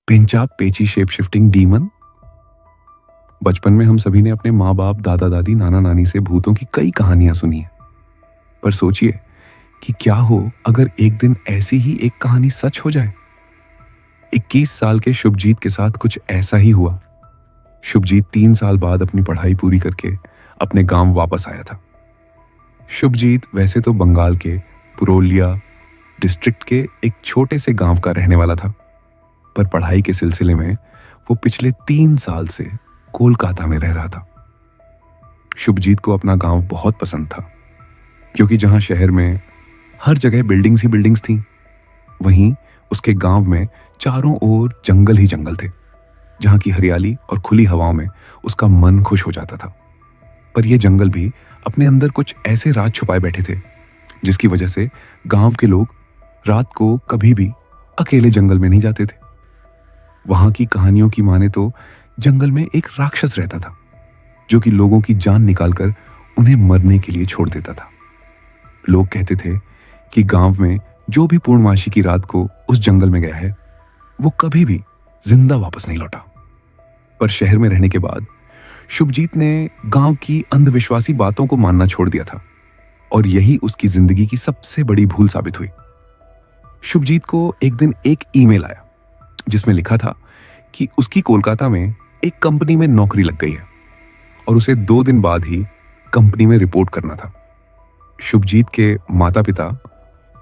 पिंचा पेची shape shifting demon. बचपन में हम सभी ने अपने माँ बाप, दादा दादी, नाना नानी से भूतों की कई कहानियां सुनी हैं। पर सोचिए कि क्या हो अगर एक दिन ऐसी ही एक कहानी सच हो जाए। 21 साल के शुभजीत के साथ कुछ ऐसा ही हुआ। शुभजीत 3 साल बाद अपनी पढ़ाई पूरी करके अपने गांव वापस आया था। शुभजीत वैसे तो बंगाल के पुरुलिया डिस्ट्रिक्ट के एक छोटे से गांव का रहने वाला था, पर पढ़ाई के सिलसिले में वो पिछले 3 साल से कोलकाता में रह रहा था। शुभजीत को अपना गांव बहुत पसंद था, क्योंकि जहां शहर में हर जगह बिल्डिंग्स ही बिल्डिंग्स थीं, वहीं उसके गांव में चारों ओर जंगल ही जंगल थे, जहां की हरियाली और खुली हवाओं में उसका मन खुश हो जाता था। पर यह जंगल भी अपने अंदर कुछ ऐसे राज छुपाए बैठे थे, जिसकी वजह से गांव के लोग रात को कभी भी अकेले जंगल में नहीं जाते थे। वहां की कहानियों की माने तो जंगल में एक राक्षस रहता था, जो कि लोगों की जान निकालकर उन्हें मरने के लिए छोड़ देता था। लोग कहते थे कि गांव में जो भी पूर्णमासी की रात को उस जंगल में गया है, वो कभी भी जिंदा वापस नहीं लौटा। पर शहर में रहने के बाद शुभजीत ने गांव की अंधविश्वासी बातों को मानना छोड़ दिया था, और यही उसकी जिंदगी की सबसे बड़ी भूल साबित हुई। शुभजीत को एक दिन एक ईमेल आया, जिसमें लिखा था कि उसकी कोलकाता में एक कंपनी में नौकरी लग गई है और उसे 2 दिन बाद ही कंपनी में रिपोर्ट करना था। शुभजीत के माता पिता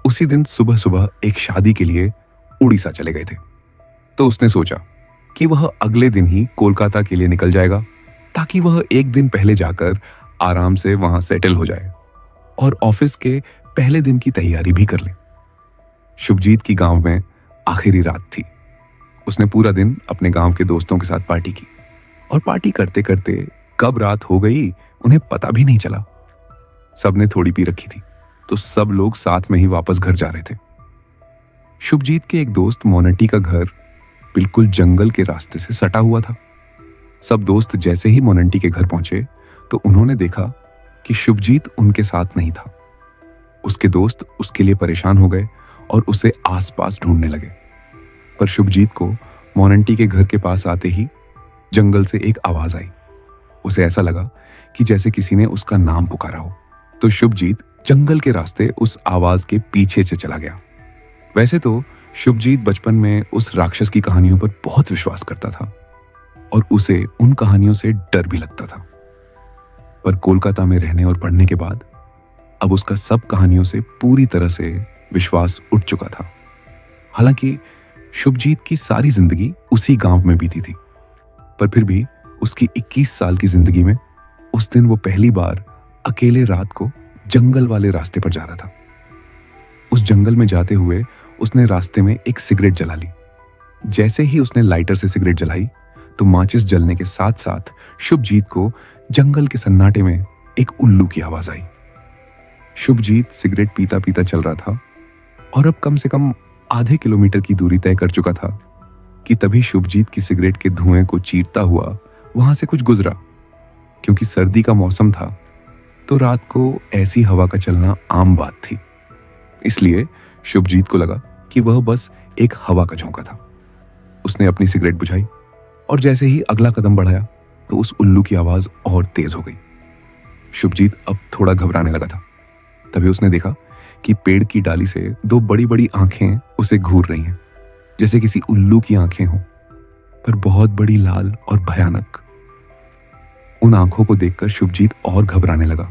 उसी दिन सुबह सुबह एक शादी के लिए उड़ीसा चले गए थे, तो उसने सोचा कि वह अगले दिन ही कोलकाता के लिए निकल जाएगा, ताकि वह एक दिन पहले जाकर आराम से वहां सेटल हो जाए और ऑफिस के पहले दिन की तैयारी भी कर ले। शुभजीत की गांव में आखिरी रात थी। उसने पूरा दिन अपने गांव के दोस्तों के साथ पार्टी की, और पार्टी करते करते कब रात हो गई उन्हें पता भी नहीं चला। सबने थोड़ी पी रखी थी, तो सब लोग साथ में ही वापस घर जा रहे थे। शुभजीत के एक दोस्त मोनेटी का घर बिल्कुल जंगल के रास्ते से सटा हुआ था। सब दोस्त जैसे ही मोनेटी के घर पहुंचे तो उन्होंने देखा कि शुभजीत उनके साथ नहीं था। उसके दोस्त उसके लिए परेशान हो गए और उसे आसपास ढूंढने लगे। पर शुभजीत को मोनेटी के घर के पास आते ही जंगल से एक आवाज आई। उसे ऐसा लगा कि जैसे किसी ने उसका नाम पुकारा हो, तो शुभजीत जंगल के रास्ते उस आवाज के पीछे से चला गया। वैसे तो शुभजीत बचपन में उस राक्षस की कहानियों पर बहुत विश्वास करता था, और उसे उन कहानियों से डर भी लगता था। पर कोलकाता में रहने और पढ़ने के बाद अब उसका सब कहानियों से पूरी तरह से विश्वास उठ चुका था। हालांकि शुभजीत की सारी जिंदगी उसी गांव में बीती थी, पर फिर भी उसकी 21 साल की जिंदगी में उस दिन वो पहली बार अकेले रात को जंगल वाले रास्ते पर जा रहा था। उस जंगल में जाते हुए उसने रास्ते में एक सिगरेट जला ली। जैसे ही उसने लाइटर से सिगरेट जलाई, तो माचिस जलने के साथ साथ शुभजीत को जंगल के सन्नाटे में एक उल्लू की आवाज आई। शुभजीत सिगरेट पीता पीता चल रहा था, और अब कम से कम आधे किलोमीटर की दूरी तय कर चुका था कि तभी शुभजीत की सिगरेट के धुएं को चीरता हुआ वहां से कुछ गुजरा। क्योंकि सर्दी का मौसम था, तो रात को ऐसी हवा का चलना आम बात थी, इसलिए शुभजीत को लगा कि वह बस एक हवा का झोंका था। उसने अपनी सिगरेट बुझाई, और जैसे ही अगला कदम बढ़ाया तो उस उल्लू की आवाज और तेज हो गई। शुभजीत अब थोड़ा घबराने लगा था। तभी उसने देखा कि पेड़ की डाली से 2 बड़ी बड़ी आंखें उसे घूर रही हैं, जैसे किसी उल्लू की आंखें हों, पर बहुत बड़ी, लाल और भयानक। उन आंखों को देखकर शुभजीत और घबराने लगा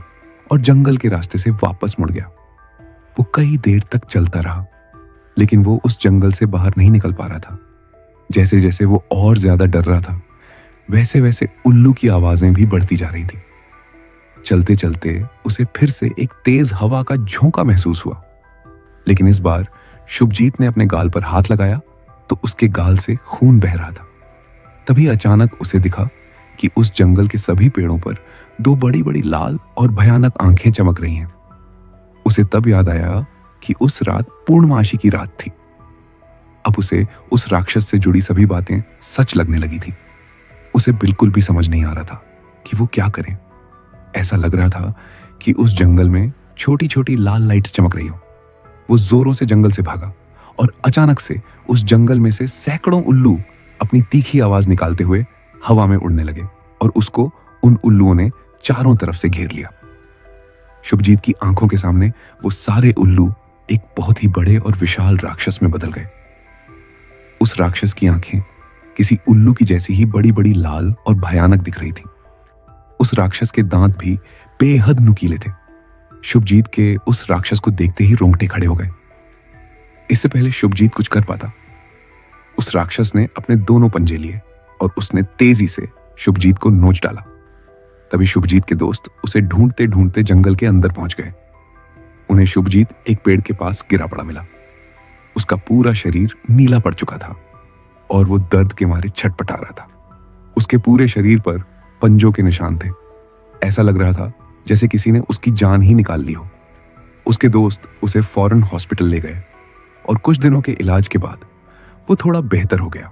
और जंगल के रास्ते से वापस मुड़ गया। वो कई देर तक चलता रहा, लेकिन वो उस जंगल से बाहर नहीं निकल पा रहा था। जैसे जैसे वो और ज्यादा डर रहा था, वैसे वैसे उल्लू की आवाजें भी बढ़ती जा रही थी। चलते चलते उसे फिर से एक तेज हवा का झोंका महसूस हुआ, लेकिन इस बार शुभजीत ने अपने गाल पर हाथ लगाया तो उसके गाल से खून बह रहा था। तभी अचानक उसे दिखा कि उस जंगल के सभी पेड़ों पर 2 बड़ी बड़ी लाल और भयानक आंखें चमक रही हैं। उसे तब याद आया कि उस रात पूर्णमासी की रात थी। अब उसे उस राक्षस से जुड़ी सभी बातें सच लगने लगी थी। उसे बिल्कुल भी समझ नहीं आ रहा था कि वो क्या करे। ऐसा लग रहा था कि उस जंगल में छोटी छोटी लाल लाइट्स चमक रही हो। वो जोरों से जंगल से भागा और अचानक से उस जंगल में से सैकड़ों उल्लू अपनी तीखी आवाज निकालते हुए हवा में उड़ने लगे और उसको उन उल्लुओं ने चारों तरफ से घेर लिया। शुभजीत की आंखों के सामने वो सारे उल्लू एक बहुत ही बड़े और विशाल राक्षस में बदल गए। उस राक्षस की आंखें किसी उल्लू की जैसी ही बड़ी बड़ी लाल और भयानक दिख रही थी। उस राक्षस के दांत भी बेहद नुकीले थे। शुभजीत के उस राक्षस को देखते ही रोंगटे खड़े हो गए। इससे पहले शुभजीत कुछ कर पाता, उस राक्षस ने अपने दोनों पंजे लिए और उसने तेजी से शुभजीत को नोच डाला। तभी शुभजीत के दोस्त उसे ढूंढते ढूंढते जंगल के अंदर पहुंच गए। उन्हें शुभजीत एक पेड़ के पास गिरा पड़ा मिला। उसका पूरा शरीर नीला पड़ चुका था और वो दर्द के मारे छटपटा रहा था। उसके पूरे शरीर पर पंजों के निशान थे। ऐसा लग रहा था जैसे किसी ने उसकी जान ही निकाल ली हो। उसके दोस्त उसे फौरन हॉस्पिटल ले गए और कुछ दिनों के इलाज के बाद वो थोड़ा बेहतर हो गया।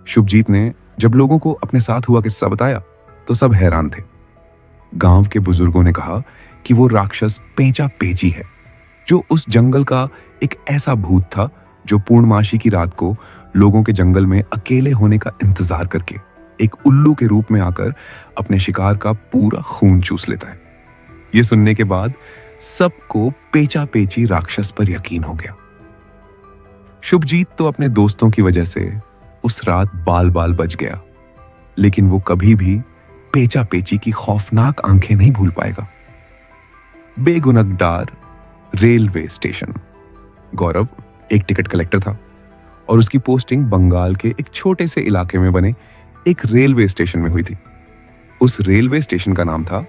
शुभजीत ने जब लोगों को अपने साथ हुआ किस्सा बताया तो सब हैरान थे। गांव के बुजुर्गों ने कहा कि वो राक्षस पेंचा पेची है, जो उस जंगल का एक ऐसा भूत था जो पूर्णमासी की रात को लोगों के जंगल में अकेले होने का इंतजार करके एक उल्लू के रूप में आकर अपने शिकार का पूरा खून चूस लेता है। यह सुनने के बाद सबको पेचा पेची राक्षस पर यकीन हो गया। शुभजीत तो अपने दोस्तों की वजह से उस रात बाल बाल बच गया, लेकिन वो कभी भी पेचा पेची की खौफनाक आंखें नहीं भूल पाएगा। बेगुनकडार रेलवे स्टेशन। गौरव एक टिकट कलेक्टर था और उसकी पोस्टिंग बंगाल के एक छोटे से इलाके में बने एक रेलवे स्टेशन में हुई थी। उस रेलवे स्टेशन का नाम था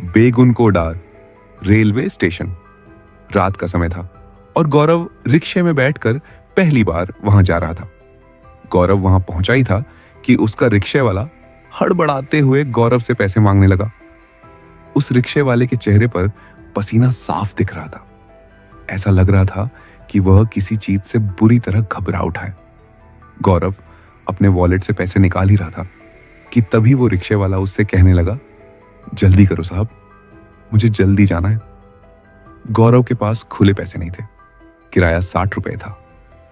बेगुनकोडार रेलवे स्टेशन। रात का समय था और गौरव रिक्शे में बैठकर पहली बार वहां जा रहा था। गौरव वहां पहुंचा ही था कि उसका रिक्शे वाला हड़बड़ाते हुए गौरव से पैसे मांगने लगा। उस रिक्शे वाले के चेहरे पर पसीना साफ दिख रहा था। ऐसा लग रहा था कि वह किसी चीज से बुरी तरह घबरा उठा है। गौरव अपने वॉलेट से पैसे निकाल ही रहा था कि तभी वो रिक्शे वाला उससे कहने लगा, जल्दी करो साहब, मुझे जल्दी जाना है। गौरव के पास खुले पैसे नहीं थे। किराया 60 रुपए था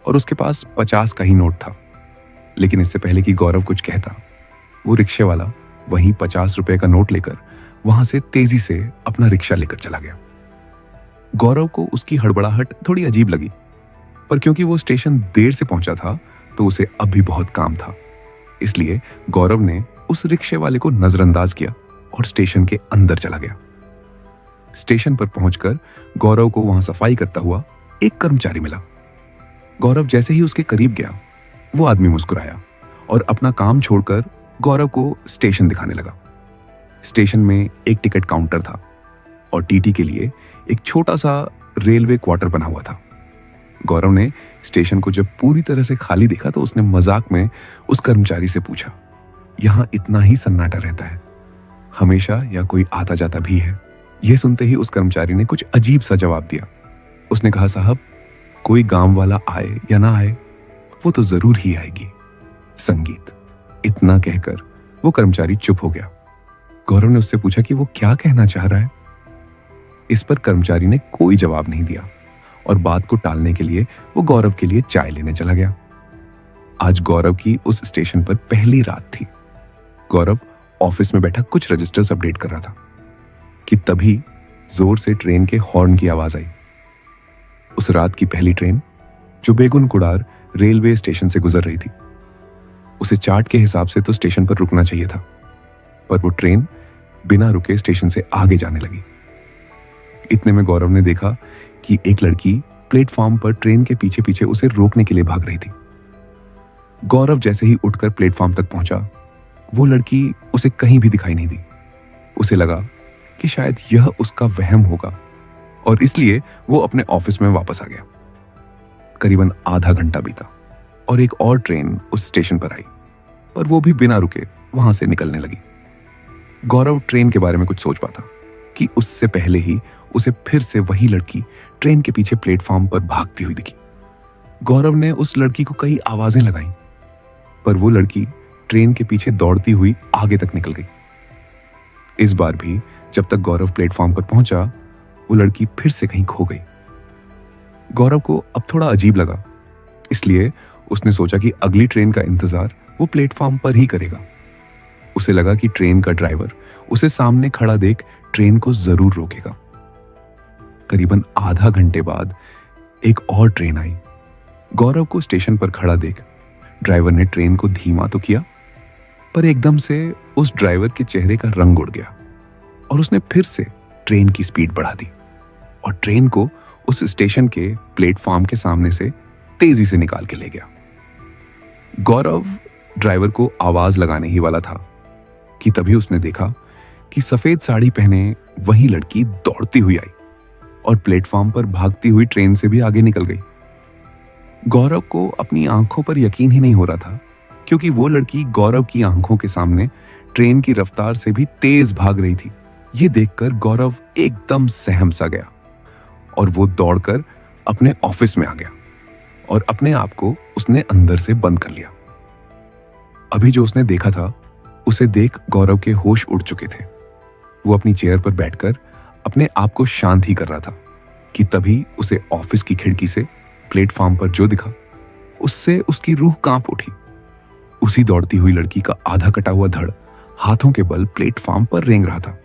और उसके पास 50 का ही नोट था। लेकिन इससे पहले कि गौरव कुछ कहता, वो रिक्शे वाला वहीं 50 रुपए का नोट लेकर वहां से तेजी से अपना रिक्शा लेकर चला गया। गौरव को उसकी हड़बड़ाहट थोड़ी अजीब लगी, पर क्योंकि वो स्टेशन देर से पहुंचा था तो उसे अभी बहुत काम था। इसलिए गौरव ने उस रिक्शे वाले को नजरअंदाज किया और स्टेशन के अंदर चला गया। स्टेशन पर पहुंचकर गौरव को वहां सफाई करता हुआ एक कर्मचारी मिला। गौरव जैसे ही उसके करीब गया, वो आदमी मुस्कुराया और अपना काम छोड़कर गौरव को स्टेशन दिखाने लगा। स्टेशन में एक टिकट काउंटर था और टीटी के लिए एक छोटा सा रेलवे क्वार्टर बना हुआ था। गौरव ने स्टेशन को जब पूरी तरह से खाली देखा तो उसने मजाक में उस कर्मचारी से पूछा, यहां इतना ही सन्नाटा रहता है हमेशा या कोई आता जाता भी है? यह सुनते ही उस कर्मचारी ने कुछ अजीब सा जवाब दिया। उसने कहा, साहब, कोई गांव वाला आए या ना आए, वो तो जरूर ही आएगी, संगीत। इतना कहकर वो कर्मचारी चुप हो गया। गौरव ने उससे पूछा कि वो क्या कहना चाह रहा है। इस पर कर्मचारी ने कोई जवाब नहीं दिया और बात को टालने के लिए वो गौरव के लिए चाय लेने चला गया। आज गौरव की उस स्टेशन पर पहली रात थी। गौरव ऑफिस में बैठा कुछ रजिस्टर्स अपडेट कर रहा था कि तभी जोर से ट्रेन के हॉर्न की आवाज आई। उस रात की पहली ट्रेन जो बेगुनकुड़ार रेलवे स्टेशन से गुजर रही थी। उसे चार्ट के हिसाब से तो स्टेशन पर रुकना चाहिए था, पर वो ट्रेन बिना रुके स्टेशन से आगे जाने लगी। इतने में गौरव ने देखा कि एक लड़की प्लेटफॉर्म पर ट्रेन के पीछे पीछे उसे रोकने के लिए भाग रही थी। गौरव जैसे ही उठकर प्लेटफॉर्म तक पहुंचा, वो लड़की उसे कहीं भी दिखाई नहीं दी। उसे लगा कि शायद यह उसका वहम होगा और इसलिए वो अपने ऑफिस में वापस आ गया। करीबन आधा घंटा बीता और एक और ट्रेन उस स्टेशन पर आई, पर वो भी बिना रुके वहां से निकलने लगी। गौरव ट्रेन के बारे में कुछ सोच पाता कि उससे पहले ही उसे फिर से वही लड़की ट्रेन के पीछे प्लेटफॉर्म पर भागती हुई दिखी। गौरव ने उस लड़की को कई आवाजें लगाई, पर वो लड़की ट्रेन के पीछे दौड़ती हुई आगे तक निकल गई। इस बार भी जब तक गौरव प्लेटफॉर्म पर पहुंचा, वो लड़की फिर से कहीं खो गई। गौरव को अब थोड़ा अजीब लगा, इसलिए उसने सोचा कि अगली ट्रेन का इंतजार वो प्लेटफॉर्म पर ही करेगा। उसे लगा कि ट्रेन का ड्राइवर उसे सामने खड़ा देख ट्रेन को जरूर रोकेगा। करीबन आधा घंटे बाद एक और ट्रेन आई। गौरव को स्टेशन पर खड़ा देख ड्राइवर ने ट्रेन को धीमा तो किया, पर एकदम से उस ड्राइवर के चेहरे का रंग उड़ गया और उसने फिर से ट्रेन की स्पीड बढ़ा दी और ट्रेन को उस स्टेशन के प्लेटफॉर्म के सामने से तेजी से निकाल के ले गया। गौरव ड्राइवर को आवाज लगाने ही वाला था कि तभी उसने देखा कि सफेद साड़ी पहने वही लड़की दौड़ती हुई आई और प्लेटफॉर्म पर भागती हुई ट्रेन से भी आगे निकल गई। गौरव को अपनी आंखों पर यकीन ही नहीं हो रहा था, क्योंकि वो लड़की गौरव की आंखों के सामने ट्रेन की रफ्तार से भी तेज भाग रही थी। ये देखकर गौरव एकदम सहम सा गया और वो दौड़कर अपने ऑफिस में आ गया और अपने आप को उसने अंदर से बंद कर लिया। अभी जो उसने देखा था उसे देख गौरव के होश उड़ चुके थे। वो अपनी चेयर पर बैठकर अपने आप को शांत ही कर रहा था कि तभी उसे ऑफिस की खिड़की से प्लेटफॉर्म पर जो दिखा उससे उसकी रूह कांप उठी। उसी दौड़ती हुई लड़की का आधा कटा हुआ धड़ हाथों के बल प्लेटफॉर्म पर रेंग रहा था।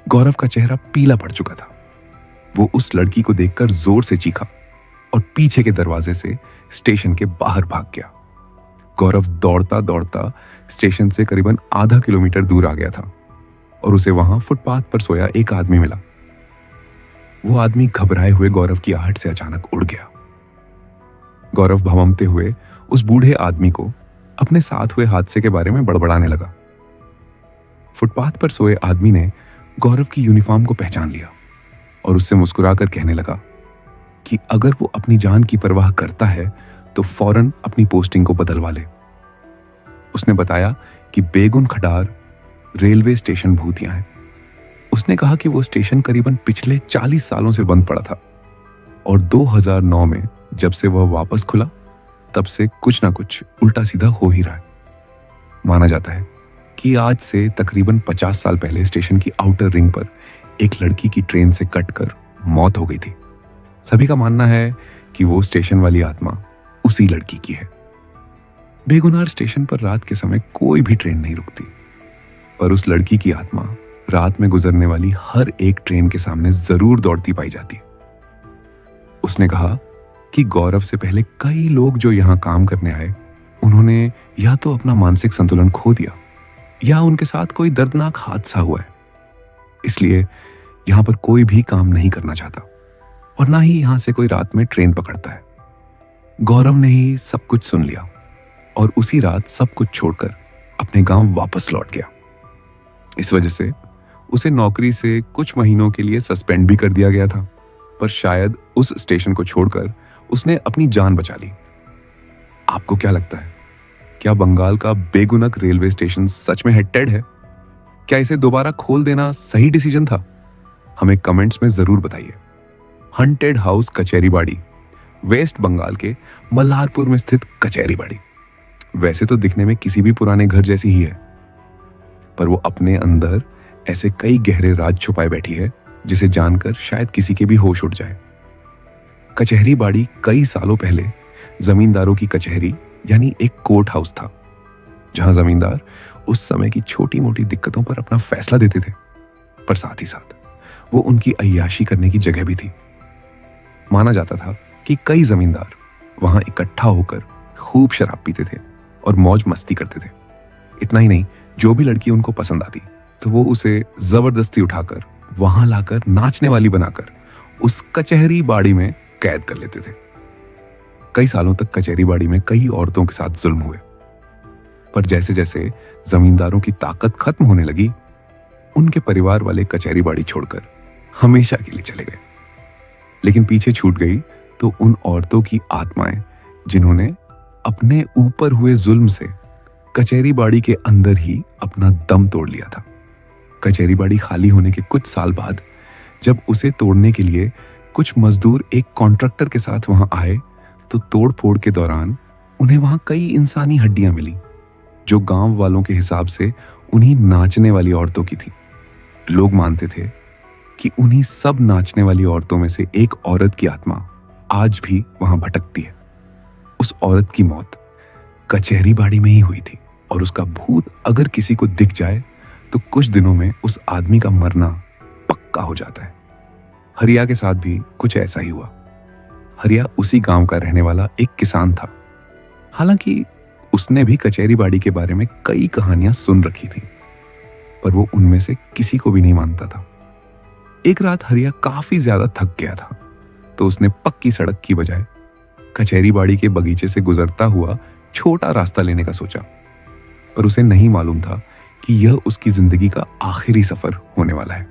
गौरव का चेहरा पीला पड़ चुका था। वो उस लड़की को देखकर जोर से चीखा और पीछे के दरवाजे से स्टेशन के बाहर भाग गया। गौरव दौड़ता दौड़ता स्टेशन से करीबन आधा किलोमीटर दूर आ गया था और उसे वहां फुटपाथ पर सोया एक आदमी मिला। वो आदमी घबराए हुए गौरव की आहट से अचानक उड़ गया। गौरव भवंते हुए उस बूढ़े आदमी को अपने साथ हुए हादसे के बारे में बड़बड़ाने लगा। फुटपाथ पर सोए आदमी ने गौरव की यूनिफॉर्म को पहचान लिया और उससे मुस्कुराकर कहने लगा कि अगर वो अपनी जान की परवाह करता है तो फौरन अपनी पोस्टिंग को बदलवा ले। उसने बताया कि बेगुन खडार रेलवे स्टेशन भूतिया है। उसने कहा कि वो स्टेशन करीबन पिछले 40 सालों से बंद पड़ा था और 2009 में जब से वह वापस खुला तब से कुछ ना कुछ उल्टा सीधा हो ही रहा है। माना जाता है कि आज से तकरीबन 50 साल पहले स्टेशन की आउटर रिंग पर एक लड़की की ट्रेन से कटकर मौत हो गई थी। सभी का मानना है कि वो स्टेशन वाली आत्मा उसी लड़की की है। बेगुनार स्टेशन पर रात के समय कोई भी ट्रेन नहीं रुकती, पर उस लड़की की आत्मा रात में गुजरने वाली हर एक ट्रेन के सामने जरूर दौड़ती पाई जाती है। उसने कहा कि गौरव से पहले कई लोग जो यहां काम करने आए, उन्होंने या तो अपना मानसिक संतुलन खो दिया या उनके साथ कोई दर्दनाक हादसा हुआ है। इसलिए यहां पर कोई भी काम नहीं करना चाहता और ना ही यहां से कोई रात में ट्रेन पकड़ता है। गौरव ने ही सब कुछ सुन लिया और उसी रात सब कुछ छोड़कर अपने गांव वापस लौट गया। इस वजह से उसे नौकरी से कुछ महीनों के लिए सस्पेंड भी कर दिया गया था, पर शायद उस स्टेशन को छोड़कर उसने अपनी जान बचा ली। आपको क्या लगता है, क्या बंगाल का बेगुनक रेलवे स्टेशन सच में हेंटेड है? क्या इसे दोबारा खोल देना सही डिसीजन था? हमें कमेंट्स में जरूर बताइए। हंटेड हाउस कचहरीबाड़ी वेस्ट बंगाल के मल्हारपुर में स्थित कचहरीबाड़ी वैसे तो दिखने में किसी भी पुराने घर जैसी ही है, पर वो अपने अंदर ऐसे कई गहरे राज छुपाए बैठी है जिसे जानकर शायद किसी के भी होश उड़ जाए। कचहरीबाड़ी कई सालों पहले जमींदारों की कचहरी यानी एक कोर्ट हाउस था, जहां जमींदार उस समय की छोटी मोटी दिक्कतों पर अपना फैसला देते थे, पर साथ ही साथ वो उनकी अय्याशी करने की जगह भी थी। माना जाता था कि कई जमींदार वहां इकट्ठा होकर खूब शराब पीते थे और मौज मस्ती करते थे। इतना ही नहीं, जो भी लड़की उनको पसंद आती तो वो उसे जबरदस्ती उठाकर वहां लाकर नाचने वाली बनाकर उस कचहरी बाड़ी में कैद कर लेते थे। कई सालों तक कचहरी बाड़ी में कई औरतों के साथ जुल्म हुए, पर जैसे जैसे जमींदारों की ताकत खत्म होने लगी, उनके परिवार वाले कचहरी बाड़ी छोड़कर हमेशा के लिए चले गए। लेकिन पीछे छूट गई तो उन औरतों की आत्माएं जिन्होंने अपने ऊपर हुए जुल्म से कचहरी बाड़ी के अंदर ही अपना दम तोड़ लिया था। कचहरी बाड़ी खाली होने के कुछ साल बाद जब उसे तोड़ने के लिए कुछ मजदूर एक कॉन्ट्रैक्टर के साथ वहां आए तो तोड़ फोड़ के दौरान उन्हें वहां कई इंसानी हड्डियां मिली, जो गांव वालों के हिसाब से उन्हीं नाचने वाली औरतों की थी। लोग मानते थे कि उन्हीं सब नाचने वाली औरतों में से एक औरत की आत्मा आज भी वहां भटकती है। उस औरत की मौत कचहरी बाड़ी में ही हुई थी और उसका भूत अगर किसी को दिख जाए तो कुछ दिनों में उस आदमी का मरना पक्का हो जाता है। हरिया के साथ भी कुछ ऐसा ही हुआ। हरिया उसी गांव का रहने वाला एक किसान था। हालांकि उसने भी कचहरी बाड़ी के बारे में कई कहानियां सुन रखी थी, पर वो उनमें से किसी को भी नहीं मानता था। एक रात हरिया काफी ज्यादा थक गया था, तो उसने पक्की सड़क की बजाय कचहरी बाड़ी के बगीचे से गुजरता हुआ छोटा रास्ता लेने का सोचा। पर उसे नहीं मालूम था कि यह उसकी जिंदगी का आखिरी सफर होने वाला है।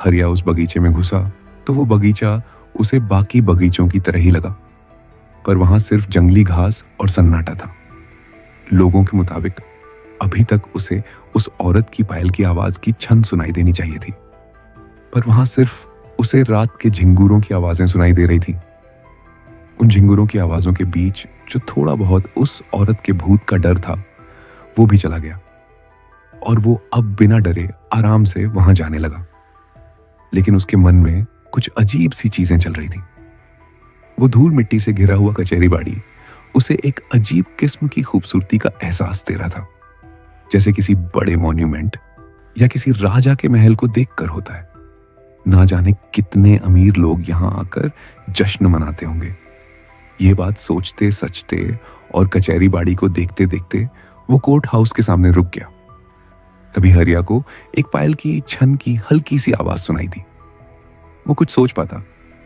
हरिया उस बगीचे में घुसा तो वो बगीचा उसे बाकी बगीचों की तरह ही लगा, पर वहां सिर्फ जंगली घास और सन्नाटा था। लोगों के मुताबिक अभी तक उसे उस औरत की पायल की आवाज की छन सुनाई देनी चाहिए थी, पर वहां सिर्फ उसे रात के झिंगुरों की आवाजें सुनाई दे रही थी। उन झिंगुरों की आवाजों के बीच जो थोड़ा बहुत उस औरत के भूत का डर था, वो भी चला गया और वो अब बिना डरे आराम से वहां जाने लगा। लेकिन उसके मन में कुछ अजीब सी चीजें चल रही थी। वो धूल मिट्टी से घिरा हुआ कचहरी बाड़ी उसे एक अजीब किस्म की खूबसूरती का एहसास दे रहा था, जैसे किसी बड़े मॉन्यूमेंट या किसी राजा के महल को देखकर होता है। ना जाने कितने अमीर लोग यहां आकर जश्न मनाते होंगे। ये बात सोचते सचते और कचहरी बाड़ी को देखते देखते वो कोर्ट हाउस के सामने रुक गया। तभी हरिया को एक पायल की छन की हल्की सी आवाज सुनाई दी। वो कुछ सोच पाता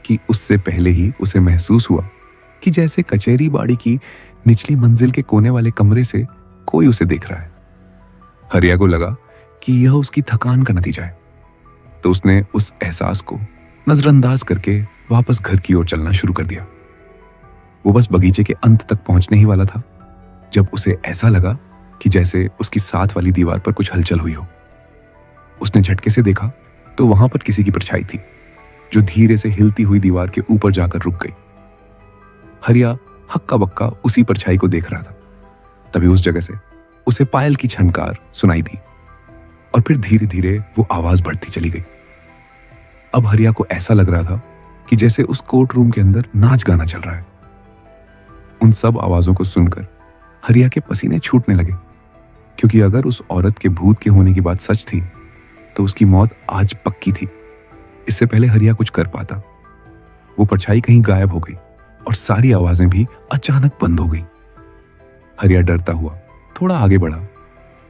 कि उससे पहले ही उसे महसूस हुआ कि जैसे कचहरी बाड़ी की निचली मंजिल के कोने वाले कमरे से कोई उसे देख रहा है। हरिया को लगा कि यह उसकी थकान का नतीजा है, तो उसने उस एहसास को नजरअंदाज करके वापस घर की ओर चलना शुरू कर दिया। वो बस बगीचे के अंत तक पहुंचने ही वाला था जब उसे ऐसा लगा कि जैसे उसकी साथ वाली दीवार पर कुछ हलचल हुई हो। उसने झटके से देखा तो वहां पर किसी की परछाई थी जो धीरे से हिलती हुई दीवार के ऊपर जाकर रुक गई। हरिया हक्का बक्का उसी परछाई को देख रहा था। तभी उस जगह से उसे पायल की छनकार सुनाई दी और फिर धीरे धीरे वो आवाज बढ़ती चली गई। अब हरिया को ऐसा लग रहा था कि जैसे उस कोर्ट रूम के अंदर नाच गाना चल रहा है। उन सब आवाजों को सुनकर हरिया के पसीने छूटने लगे, क्योंकि अगर उस औरत के भूत के होने की बात सच थी तो उसकी मौत आज पक्की थी। इससे पहले हरिया कुछ कर पाता। वो परछाई कहीं गायब हो गई और सारी आवाजें भी अचानक बंद हो गई। हरिया डरता हुआ थोड़ा आगे बढ़ा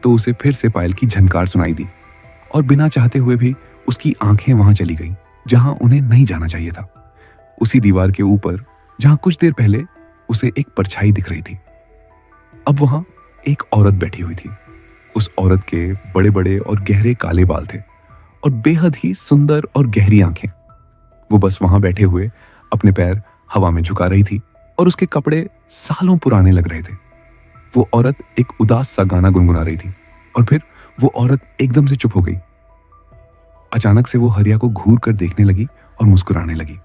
तो उसे फिर से पायल की झनकार सुनाई दी और बिना चाहते हुए भी उसकी आंखें वहां चली गईं जहां उन्हें नहीं जाना चाहिए था। उसी दीवार के ऊपर जहां कुछ देर पहले उसे एक परछाई दिख रही थी, अब वहां एक औरत बैठी हुई थी। उस औरत के बड़े बड़े और गहरे काले बाल थे और बेहद ही सुंदर और गहरी आंखें। वो बस वहां बैठे हुए अपने पैर हवा में झुका रही थी और उसके कपड़े सालों पुराने लग रहे थे। वो औरत एक उदास सा गाना गुनगुना रही थी और फिर वो औरत एकदम से चुप हो गई। अचानक से वो हरिया को घूर कर देखने लगी और मुस्कुराने लगी।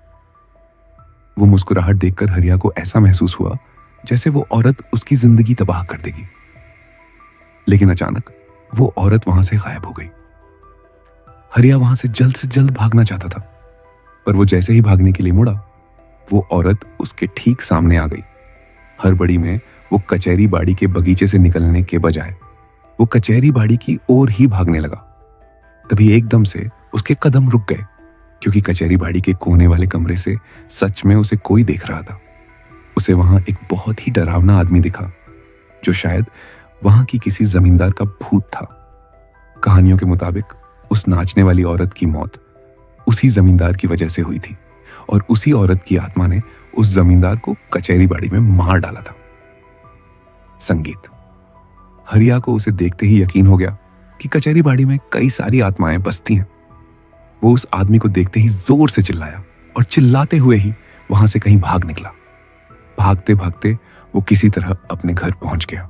वो मुस्कुराहट देखकर हरिया को ऐसा महसूस हुआ जैसे वो औरत उसकी जिंदगी तबाह कर देगी। लेकिन अचानक वो औरत वहां से गायब हो गई। हरिया वहां से जल्द भागना चाहता था, पर वो जैसे ही भागने के लिए मुड़ा, वो औरत उसके ठीक सामने आ गई। हड़बड़ी में वो कचहरी बाड़ी के बगीचे से निकलने के बजाय वो कचहरी बाड़ी की ओर ही भागने लगा। तभी एकदम से उसके कदम रुक गए, क्योंकि कचहरी बाड़ी के कोने वाले कमरे से सच में उसे कोई देख रहा था। उसे वहां एक बहुत ही डरावना आदमी दिखा, जो शायद वहां की किसी जमींदार का भूत था। कहानियों के मुताबिक उस नाचने वाली औरत की मौत उसी जमींदार की वजह से हुई थी और उसी औरत की आत्मा ने उस जमींदार को कचहरी बाड़ी में मार डाला था। संगीत। हरिया को उसे देखते ही यकीन हो गया कि कचहरी बाड़ी में कई सारी आत्माएं बसती हैं। वो उस आदमी को देखते ही जोर से चिल्लाया और चिल्लाते हुए ही वहां से कहीं भाग निकला। भागते भागते वो किसी तरह अपने घर पहुंच गया।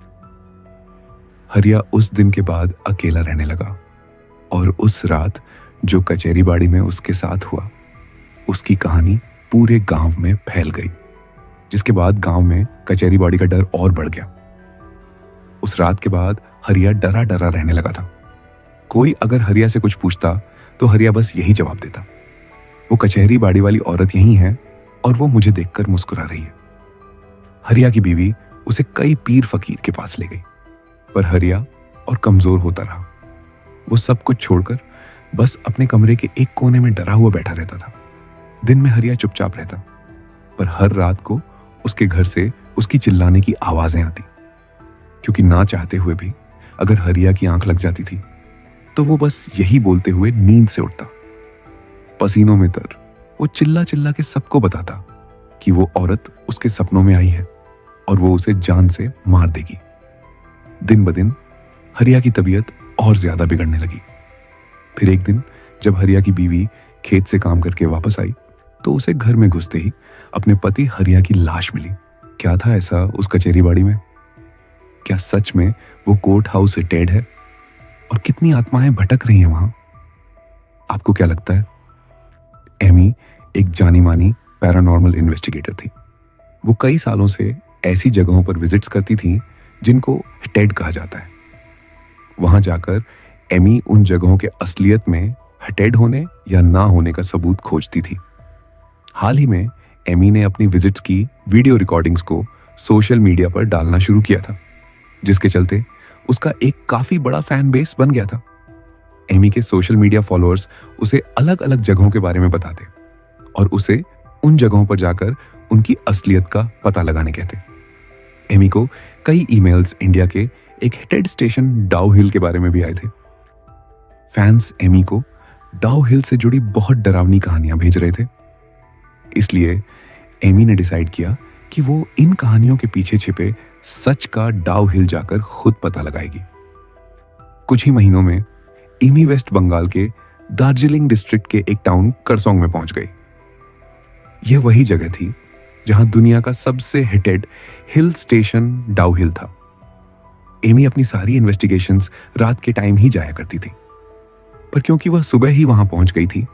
हरिया उस दिन के बाद अकेला रहने लगा और उस रात जो कचहरी बाड़ी में उसके साथ हुआ, उसकी कहानी पूरे गांव में फैल गई, जिसके बाद गांव में कचहरी बाड़ी का डर और बढ़ गया। उस रात के बाद हरिया डरा डरा रहने लगा था। कोई अगर हरिया से कुछ पूछता तो हरिया बस यही जवाब देता, वो कचहरी बाड़ी वाली औरत यही है और वो मुझे देखकर मुस्कुरा रही है। हरिया की बीवी उसे कई पीर फकीर के पास ले गई, पर हरिया और कमजोर होता रहा। वो सब कुछ छोड़कर बस अपने कमरे के एक कोने में डरा हुआ बैठा रहता था। दिन में हरिया चुपचाप रहता, पर हर रात को उसके घर से उसकी चिल्लाने की आवाजें आती, क्योंकि ना चाहते हुए भी अगर हरिया की आंख लग जाती थी तो वो बस यही बोलते हुए नींद से उठता। पसीनों में तर वो चिल्ला चिल्ला के सबको बताता कि वो औरत उसके सपनों में आई है और वो उसे जान से मार देगी। दिन ब दिन हरिया की तबीयत और ज्यादा बिगड़ने लगी। फिर एक दिन जब हरिया की बीवी खेत से काम करके वापस आई तो उसे घर में घुसते ही अपने पति हरिया की लाश मिली। क्या था ऐसा उस कचहरी बाड़ी में? क्या सच में वो कोर्ट हाउस डेड है? और कितनी आत्माएं भटक रही हैं वहां? आपको क्या लगता है? एमी एक जानी मानी पैरानॉर्मल इन्वेस्टिगेटर थी। वो कई सालों से ऐसी जगहों पर विजिट्स करती थी जिनको टेड कहा जाता है। वहां जाकर एमी उन जगहों के असलियत में हटेड होने या ना होने का सबूत खोजती थी। हाल ही में एमी ने अपनी विजिट्स की वीडियो रिकॉर्डिंग्स को सोशल मीडिया पर डालना शुरू किया था, जिसके चलते उसका एक काफी बड़ा फैन बेस बन गया था। एमी के सोशल मीडिया फॉलोअर्स उसे अलग अलग जगहों के बारे में बताते और उसे उन जगहों पर जाकर उनकी असलियत का पता लगाने कहते। एमी को कई ईमेल्स इंडिया के एक हिटेड स्टेशन डाउ हिल के बारे में भी आए थे। फैंस एमी को डाउ हिल से जुड़ी बहुत डरावनी कहानियां भेज रहे थे। इसलिए एमी ने डिसाइड किया कि वो इन कहानियों के पीछे छिपे सच का डाउ हिल जाकर खुद पता लगाएगी। कुछ ही महीनों में एमी वेस्ट बंगाल के दार्जिलिंग डिस्ट्रिक्ट के एक टाउन करसोंग में पहुंच गई। यह वही जगह थी जहां दुनिया का सबसे हिटेड हिल स्टेशन डाउ हिल था। एमी अपनी सारी इन्वेस्टिगेशंस रात के टाइम ही जाया करती थी, पर क्योंकि वह सुबह ही वहां पहुंच गई थी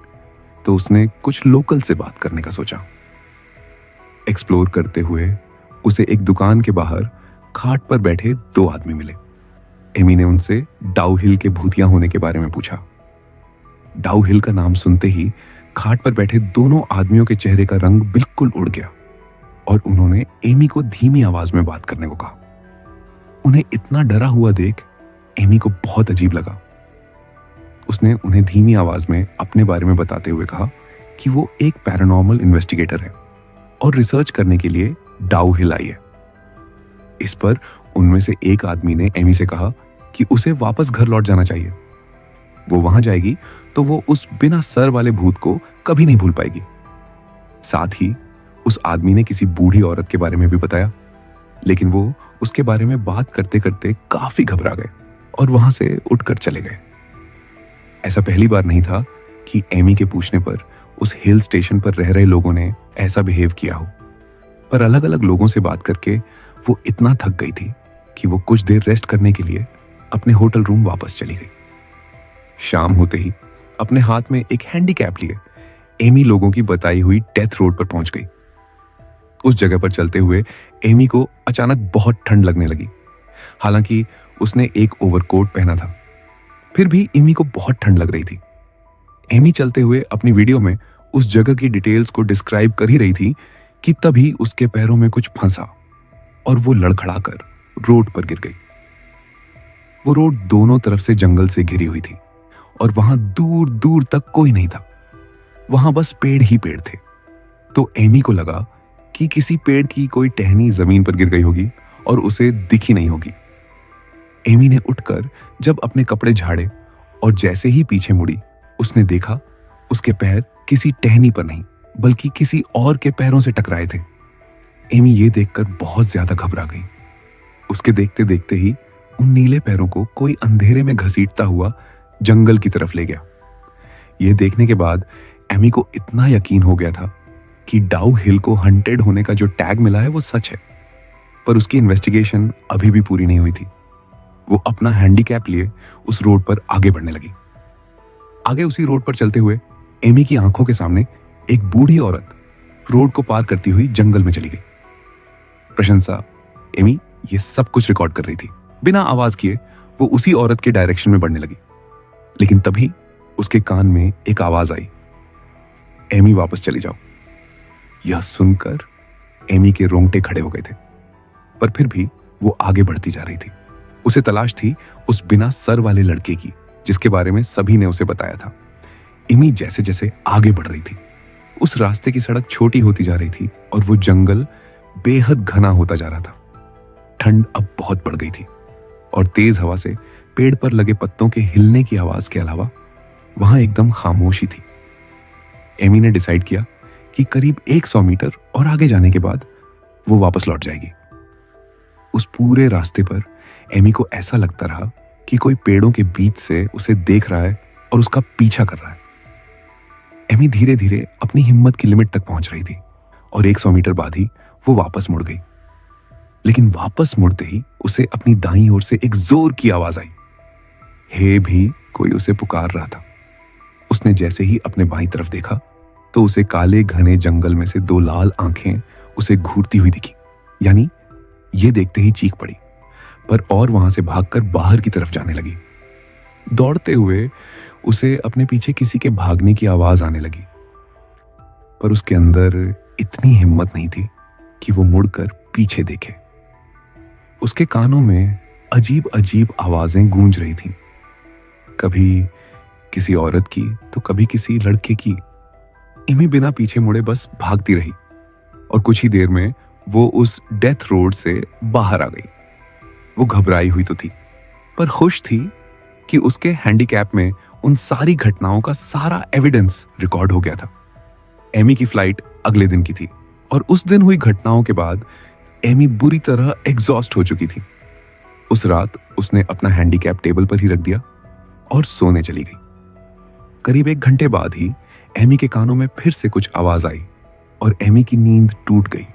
तो उसने कुछ लोकल से बात करने का सोचा। एक्सप्लोर करते हुए उसे एक दुकान के बाहर खाट पर बैठे दो आदमी मिले। एमी ने उनसे डाउ हिल के भूतिया होने के बारे में पूछा। डाउ हिल का नाम सुनते ही खाट पर बैठे दोनों आदमियों के चेहरे का रंग बिल्कुल उड़ गया और उन्होंने एमी को धीमी आवाज में बात करने को कहा। उन्हें इतना डरा हुआ देख एमी को बहुत अजीब लगा। उसने उन्हें धीमी आवाज में अपने बारे में बताते हुए कहा कि वो एक पैरानॉर्मल इन्वेस्टिगेटर है और रिसर्च करने के लिए डाउ हिल आई है। इस पर उनमें से एक आदमी ने एमी से कहा कि उसे वापस घर लौट जाना चाहिए। वो वहां जाएगी तो वो उस बिना सर वाले भूत को कभी नहीं भूल पाएगी। साथ ही उस आदमी ने किसी बूढ़ी औरत के बारे में भी बताया, लेकिन वो उसके बारे में बात करते करते काफी घबरा गए और वहां से उठकर चले गए। ऐसा पहली बार नहीं था कि एमी के पूछने पर उस हिल स्टेशन पर रह रहे लोगों ने ऐसा बिहेव किया हो, पर अलग अलग लोगों से बात करके वो इतना थक गई थी कि वो कुछ देर रेस्ट करने के लिए अपने होटल रूम वापस चली गई। शाम होते ही अपने हाथ में एक हैंडीकैप लिए एमी लोगों की बताई हुई डेथ रोड पर पहुंच गई। उस जगह पर चलते हुए एमी को अचानक बहुत ठंड लगने लगी। हालांकि उसने एक ओवरकोट पहना था, फिर भी एमी को बहुत ठंड लग रही थी। एमी चलते हुए अपनी वीडियो में उस जगह की डिटेल्स को डिस्क्राइब कर ही रही थी कि तभी उसके पैरों में कुछ फंसा और वो लड़खड़ाकर रोड पर गिर गई। वो रोड दोनों तरफ से जंगल से घिरी हुई थी और वहां दूर दूर तक कोई नहीं था। वहां बस पेड़ ही पेड़ थे। तो एमी को लगा कि किसी पेड़ की कोई टहनी जमीन पर गिर गई होगी और उसे दिखी नहीं होगी। एमी ने उठकर जब अपने कपड़े झाड़े और जैसे ही पीछे मुड़ी, उसने देखा उसके पैर किसी टहनी पर नहीं बल्कि किसी और के पैरों से टकराए थे। एमी ये देखकर बहुत ज्यादा घबरा गई। उसके देखते देखते ही उन नीले पैरों को कोई अंधेरे में घसीटता हुआ जंगल की तरफ ले गया। यह देखने के बाद एमी को इतना यकीन हो गया था कि डाउ हिल को हंटेड होने का जो टैग मिला है वो सच है, पर उसकी इन्वेस्टिगेशन अभी भी पूरी नहीं हुई थी। वो अपना हैंडीकैप लिए उस रोड पर आगे बढ़ने लगी। आगे उसी रोड पर चलते हुए एमी की आंखों के सामने एक बूढ़ी औरत रोड को पार करती हुई जंगल में चली गई। प्रशंसा एमी ये सब कुछ रिकॉर्ड कर रही थी। बिना आवाज किए वो उसी औरत के डायरेक्शन में बढ़ने लगी, लेकिन तभी उसके कान में एक आवाज आई, एमी वापस चली जाओ। यह सुनकर एमी के रोंगटे खड़े हो गए थे। पर फिर भी वो आगे बढ़ती जा रही थी। उसे तलाश थी उस बिना सर वाले लड़के की जिसके बारे में सभी ने उसे बताया था। इमी जैसे जैसे आगे बढ़ रही थी, उस रास्ते की सड़क छोटी होती जा रही थी और वो जंगल बेहद घना होता जा रहा था। ठंड अब बहुत बढ़ गई थी और तेज हवा से पेड़ पर लगे पत्तों के हिलने की आवाज के अलावा वहां एकदम खामोशी थी। एमी ने डिसाइड किया कि करीब 100 मीटर और आगे जाने के बाद वो वापस लौट जाएगी। उस पूरे रास्ते पर एमी को ऐसा लगता रहा कि कोई पेड़ों के बीच से उसे देख रहा है और उसका पीछा कर रहा है। एमी धीरे धीरे अपनी हिम्मत की लिमिट तक पहुंच रही थी और 100 मीटर बाद ही वो वापस मुड़ गई। लेकिन वापस मुड़ते ही उसे अपनी दाईं ओर से एक जोर की आवाज आई। हे भी कोई उसे पुकार रहा था। उसने जैसे ही अपने बाईं तरफ देखा तो उसे काले घने जंगल में से 2 लाल आंखें उसे घूरती हुई दिखी। यानी ये देखते ही चीख पड़ी, पर और वहां से भागकर बाहर की तरफ जाने लगी। दौड़ते हुए उसे अपने पीछे किसी के भागने की आवाज आने लगी, पर उसके अंदर इतनी हिम्मत नहीं थी कि वो मुड़कर पीछे देखे। उसके कानों में अजीब अजीब आवाजें गूंज रही थीं, कभी किसी औरत की तो कभी किसी लड़के की। इमी बिना पीछे मुड़े बस भागती रही और कुछ ही देर में वो उस डेथ रोड से बाहर आ गई। वो घबराई हुई तो थी, पर खुश थी कि उसके हैंडीकैप में उन सारी घटनाओं का सारा एविडेंस रिकॉर्ड हो गया था। एमी की फ्लाइट अगले दिन की थी और उस दिन हुई घटनाओं के बाद एमी बुरी तरह एग्जॉस्ट हो चुकी थी। उस रात उसने अपना हैंडीकैप टेबल पर ही रख दिया और सोने चली गई। करीब 1 घंटे बाद ही एमी के कानों में फिर से कुछ आवाज आई और एमी की नींद टूट गई।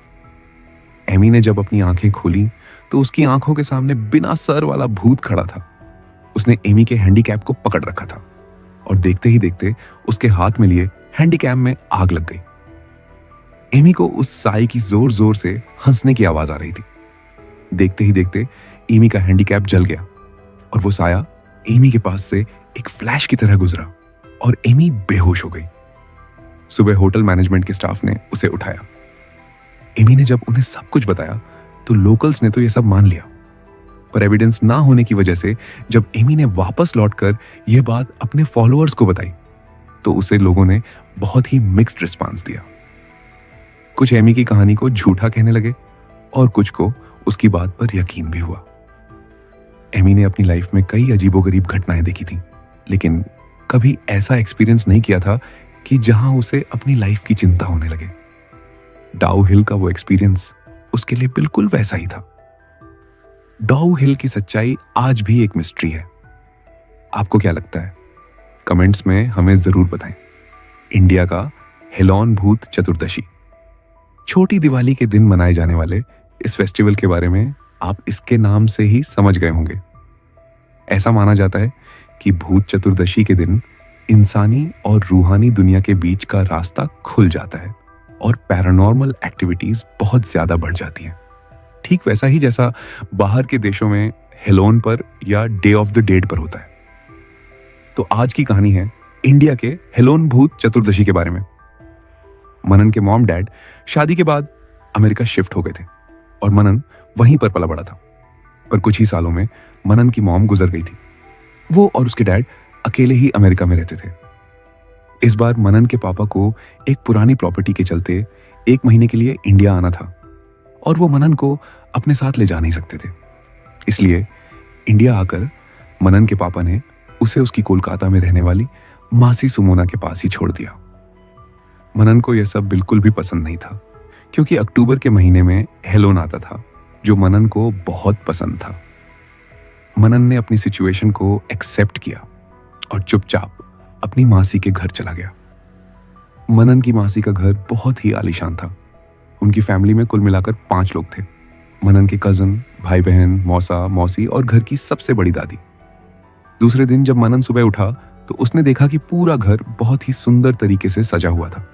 एमी ने जब अपनी आंखें खोली तो उसकी आंखों के सामने बिना सर वाला भूत खड़ा था। उसने एमी के हैंडीकैप को पकड़ रखा था और देखते ही देखते उसके हाथ में लिए हैंडीकैप में आग लग गई। एमी को उस साई की जोर जोर से हंसने की आवाज आ रही थी। देखते ही देखते एमी का हैंडीकैप जल गया और वो साया एमी के पास से एक फ्लैश की तरह गुजरा और एमी बेहोश हो गई। सुबह होटल मैनेजमेंट के स्टाफ ने उसे उठाया। एमी ने जब उन्हें सब कुछ बताया तो लोकल्स ने तो ये सब मान लिया, पर एविडेंस ना होने की वजह से जब एमी ने वापस लौटकर यह बात अपने फॉलोअर्स को बताई तो उसे लोगों ने बहुत ही मिक्स्ड रिस्पांस दिया। कुछ एमी की कहानी को झूठा कहने लगे और कुछ को उसकी बात पर यकीन भी हुआ। एमी ने अपनी लाइफ में कई अजीबोगरीब घटनाएं देखी थी, लेकिन कभी ऐसा एक्सपीरियंस नहीं किया था कि जहां उसे अपनी लाइफ की चिंता होने लगे। डाउ हिल का वो एक्सपीरियंस उसके लिए बिल्कुल वैसा ही था। डाउ हिल की सच्चाई आज भी एक मिस्ट्री है। आपको क्या लगता है? कमेंट्स में हमें जरूर बताएं। इंडिया का हेलोन भूत चतुर्दशी, छोटी दिवाली के दिन मनाए जाने वाले इस फेस्टिवल के बारे में आप इसके नाम से ही समझ गए होंगे। ऐसा माना जाता है कि भूत चतुर्दशी के दिन इंसानी और रूहानी दुनिया के बीच का रास्ता खुल जाता है और पैरानॉर्मल एक्टिविटीज बहुत ज्यादा बढ़ जाती हैं। ठीक वैसा ही जैसा बाहर के देशों में हेलोन पर या डे ऑफ द डेड पर होता है। तो आज की कहानी है इंडिया के हेलोन भूत चतुर्दशी के बारे में। मनन के मॉम डैड शादी के बाद अमेरिका शिफ्ट हो गए थे और मनन वहीं पर पला बड़ा था, पर कुछ ही सालों में मनन की मॉम गुजर गई थी। वो और उसके डैड अकेले ही अमेरिका में रहते थे। इस बार मनन के पापा को एक पुरानी प्रॉपर्टी के चलते 1 महीने के लिए इंडिया आना था और वो मनन को अपने साथ ले जा नहीं सकते थे। इसलिए इंडिया आकर मनन के पापा ने उसे उसकी कोलकाता में रहने वाली मासी सुमोना के पास ही छोड़ दिया। मनन को यह सब बिल्कुल भी पसंद नहीं था, क्योंकि अक्टूबर के महीने में हेलोन आता था जो मनन को बहुत पसंद था। मनन ने अपनी सिचुएशन को एक्सेप्ट किया और चुपचाप अपनी मासी के घर चला गया। मनन की मासी का घर बहुत ही आलीशान था। उनकी फैमिली में कुल मिलाकर 5 लोग थे। मनन के कजन, भाई बहन, मौसा, मौसी और घर की सबसे बड़ी दादी। दूसरे दिन जब मनन सुबह उठा तो उसने देखा कि पूरा घर बहुत ही सुंदर तरीके से सजा हुआ था।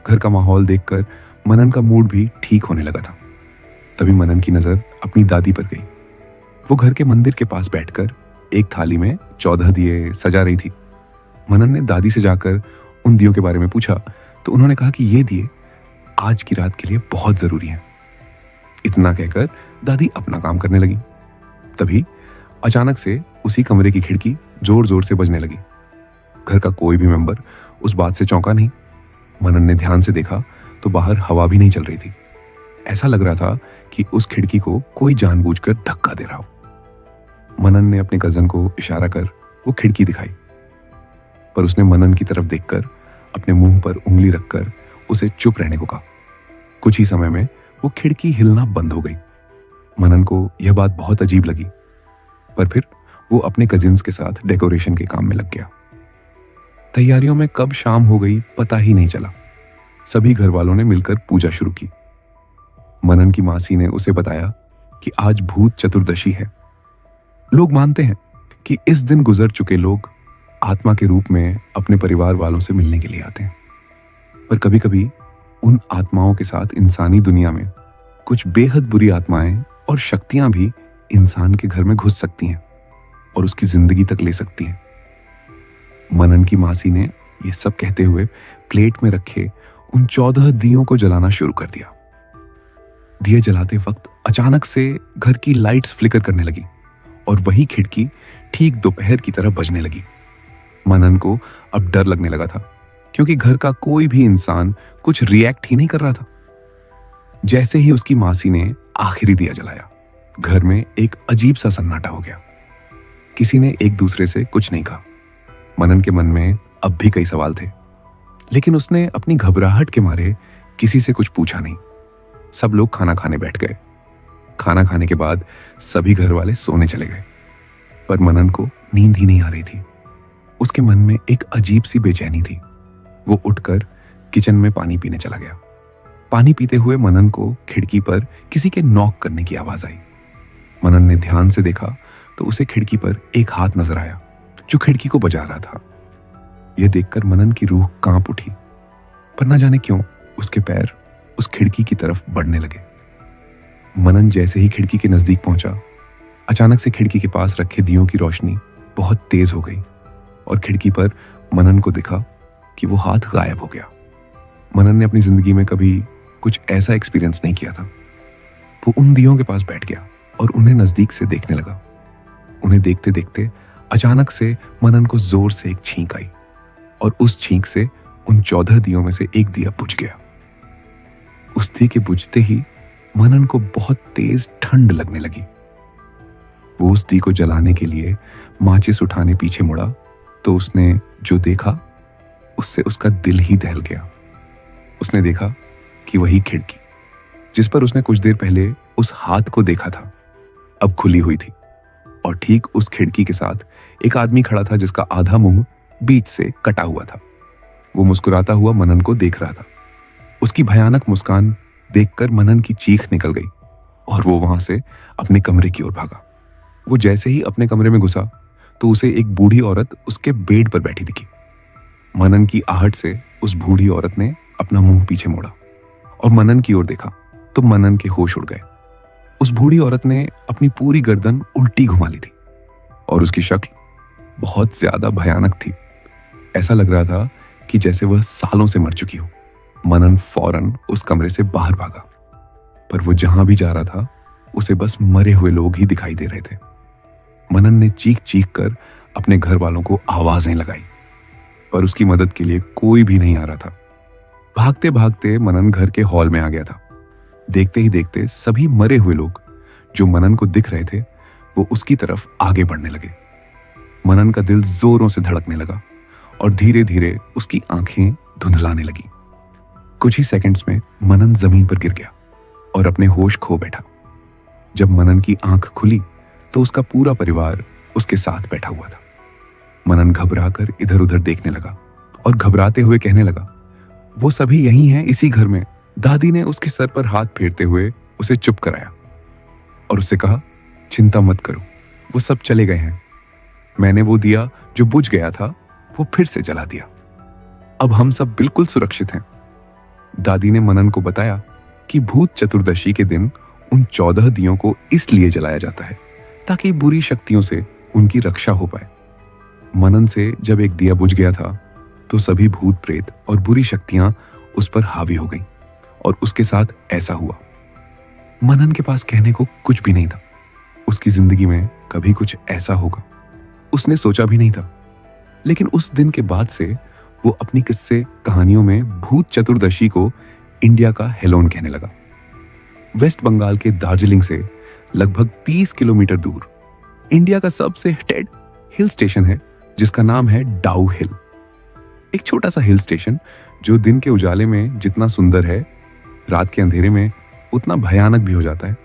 घर का माहौल देखकर मनन का मूड भी ठीक होने लगा था। तभी मनन की नजर अपनी दादी पर गई। वो घर के मंदिर के पास बैठकर एक थाली में 14 दिए सजा रही थी। मनन ने दादी से जाकर उन दियों के बारे में पूछा तो उन्होंने कहा कि ये दिए आज की रात के लिए बहुत जरूरी हैं। इतना कहकर दादी अपना काम करने लगी। तभी अचानक से उसी कमरे की खिड़की जोर जोर से बजने लगी। घर का कोई भी मेंबर उस बात से चौंका नहीं। मनन ने ध्यान से देखा तो बाहर हवा भी नहीं चल रही थी। ऐसा लग रहा था कि उस खिड़की को कोई जानबूझकर धक्का दे रहा हो। मनन ने अपने कजन को इशारा कर वो खिड़की दिखाई, पर उसने मनन की तरफ देखकर अपने मुंह पर उंगली रखकर उसे चुप रहने को कहा। कुछ ही समय में वो खिड़की हिलना बंद हो गई। मनन को यह बात बहुत अजीब लगी, पर फिर वो अपने कजिन्स के साथ डेकोरेशन के काम में लग गया। तैयारियों में कब शाम हो गई पता ही नहीं चला। सभी घर वालों ने मिलकर पूजा शुरू की। मनन की मासी ने उसे बताया कि आज भूत चतुर्दशी है। लोग मानते हैं कि इस दिन गुजर चुके लोग आत्मा के रूप में अपने परिवार वालों से मिलने के लिए आते हैं, पर कभी कभी उन आत्माओं के साथ इंसानी दुनिया में कुछ बेहद बुरी आत्माएं और शक्तियां भी इंसान के घर में घुस सकती हैं और उसकी जिंदगी तक ले सकती हैं। मनन की मासी ने यह सब कहते हुए प्लेट में रखे उन 14 दियों को जलाना शुरू कर दिया। दिए जलाते वक्त अचानक से घर की लाइट्स फ्लिकर करने लगी और वही खिड़की ठीक दोपहर की तरह बजने लगी। मनन को अब डर लगने लगा था, क्योंकि घर का कोई भी इंसान कुछ रिएक्ट ही नहीं कर रहा था। जैसे ही उसकी मासी ने आखिरी दिया जलाया, घर में एक अजीब सा सन्नाटा हो गया। किसी ने एक दूसरे से कुछ नहीं कहा। मनन के मन में अब भी कई सवाल थे, लेकिन उसने अपनी घबराहट के मारे किसी से कुछ पूछा नहीं। सब लोग खाना खाने बैठ गए। खाना खाने के बाद सभी घर वाले सोने चले गए, पर मनन को नींद ही नहीं आ रही थी। उसके मन में एक अजीब सी बेचैनी थी। वो उठकर किचन में पानी पीने चला गया। पानी पीते हुए मनन को खिड़की पर किसी के नॉक करने की आवाज आई। मनन ने ध्यान से देखा तो उसे खिड़की पर एक हाथ नजर आया जो खिड़की को बजा रहा था। यह देखकर मनन की रूह कांप उठी, पर न जाने क्यों उसके पैर उस खिड़की की तरफ बढ़ने लगे। मनन जैसे ही खिड़की के नजदीक पहुंचा, अचानक से खिड़की के पास रखे दियों की रोशनी बहुत तेज हो गई और खिड़की पर मनन को दिखा कि वो हाथ गायब हो गया। मनन ने अपनी जिंदगी में कभी कुछ ऐसा एक्सपीरियंस नहीं किया था। वो उन दियों के पास बैठ गया और उन्हें नजदीक से देखने लगा। उन्हें देखते देखते अचानक से मनन को जोर से एक छींक आई और उस छींक से उन 14 दियों में से एक दिया बुझ गया। उस दिए के बुझते ही मनन को बहुत तेज ठंड लगने लगी। वो उस दी को जलाने के लिए माचिस उठाने पीछे मुड़ा तो उसने जो देखा उससे उसका दिल ही दहल गया। उसने देखा कि वही खिड़की जिस पर उसने कुछ देर पहले उस हाथ को देखा था अब खुली हुई थी, और ठीक उस खिड़की के साथ एक आदमी खड़ा था जिसका आधा मुंह बीच से कटा हुआ था। वो मुस्कुराता हुआ मनन को देख रहा था। उसकी भयानक मुस्कान देखकर मनन की चीख निकल गई और वो वहां से अपने कमरे की ओर भागा। वो जैसे ही अपने कमरे में घुसा तो उसे एक बूढ़ी औरत उसके बेड पर बैठी दिखी। मनन की आहट से उस बूढ़ी औरत ने अपना मुंह पीछे मोड़ा और मनन की ओर देखा तो मनन के होश उड़ गए। उस बूढ़ी औरत ने अपनी पूरी गर्दन उल्टी घुमा ली थी और उसकी शक्ल बहुत ज्यादा भयानक थी। ऐसा लग रहा था कि जैसे वह सालों से मर चुकी हो। मनन फौरन उस कमरे से बाहर भागा, पर वो जहां भी जा रहा था उसे बस मरे हुए लोग ही दिखाई दे रहे थे। मनन ने चीख चीख कर अपने घर वालों को आवाजें लगाई, पर उसकी मदद के लिए कोई भी नहीं आ रहा था। भागते भागते मनन घर के हॉल में आ गया था। देखते ही देखते सभी मरे हुए लोग जो मनन को दिख रहे थे वो उसकी तरफ आगे बढ़ने लगे। मनन का दिल जोरों से धड़कने लगा और धीरे धीरे उसकी आंखें धुंधलाने लगी। कुछ ही सेकंड्स में मनन जमीन पर गिर गया और अपने होश खो बैठा। जब मनन की आंख खुली तो उसका पूरा परिवार उसके साथ बैठा हुआ था। मनन घबराकर इधर उधर देखने लगा और घबराते हुए कहने लगा, वो सभी यही हैं, इसी घर में। दादी ने उसके सर पर हाथ फेरते हुए उसे चुप कराया और उससे कहा, चिंता मत करो, वो सब चले गए हैं। मैंने वो दिया जो बुझ गया था वो फिर से जला दिया। अब हम सब बिल्कुल सुरक्षित हैं। दादी ने मनन को बताया कि भूत चतुर्दशी के दिन उन 14 दियों को इसलिए जलाया जाता है ताकि बुरी शक्तियों से उनकी रक्षा हो पाए। मनन से जब एक दिया बुझ गया था तो सभी भूत प्रेत और बुरी शक्तियां उस पर हावी हो गईं और उसके साथ ऐसा हुआ। मनन के पास कहने को कुछ भी नहीं था। उसकी जिंदगी में कभी कुछ ऐसा होगा उसने सोचा भी नहीं था। लेकिन उस दिन के बाद से वो अपनी किस्से कहानियों में भूत चतुर्दशी को इंडिया का हेलोन कहने लगा। वेस्ट बंगाल के दार्जिलिंग से लगभग 30 किलोमीटर दूर इंडिया का सबसे हिटेड हिल स्टेशन है जिसका नाम है डाउ हिल। एक छोटा सा हिल स्टेशन जो दिन के उजाले में जितना सुंदर है, रात के अंधेरे में उतना भयानक भी हो जाता है।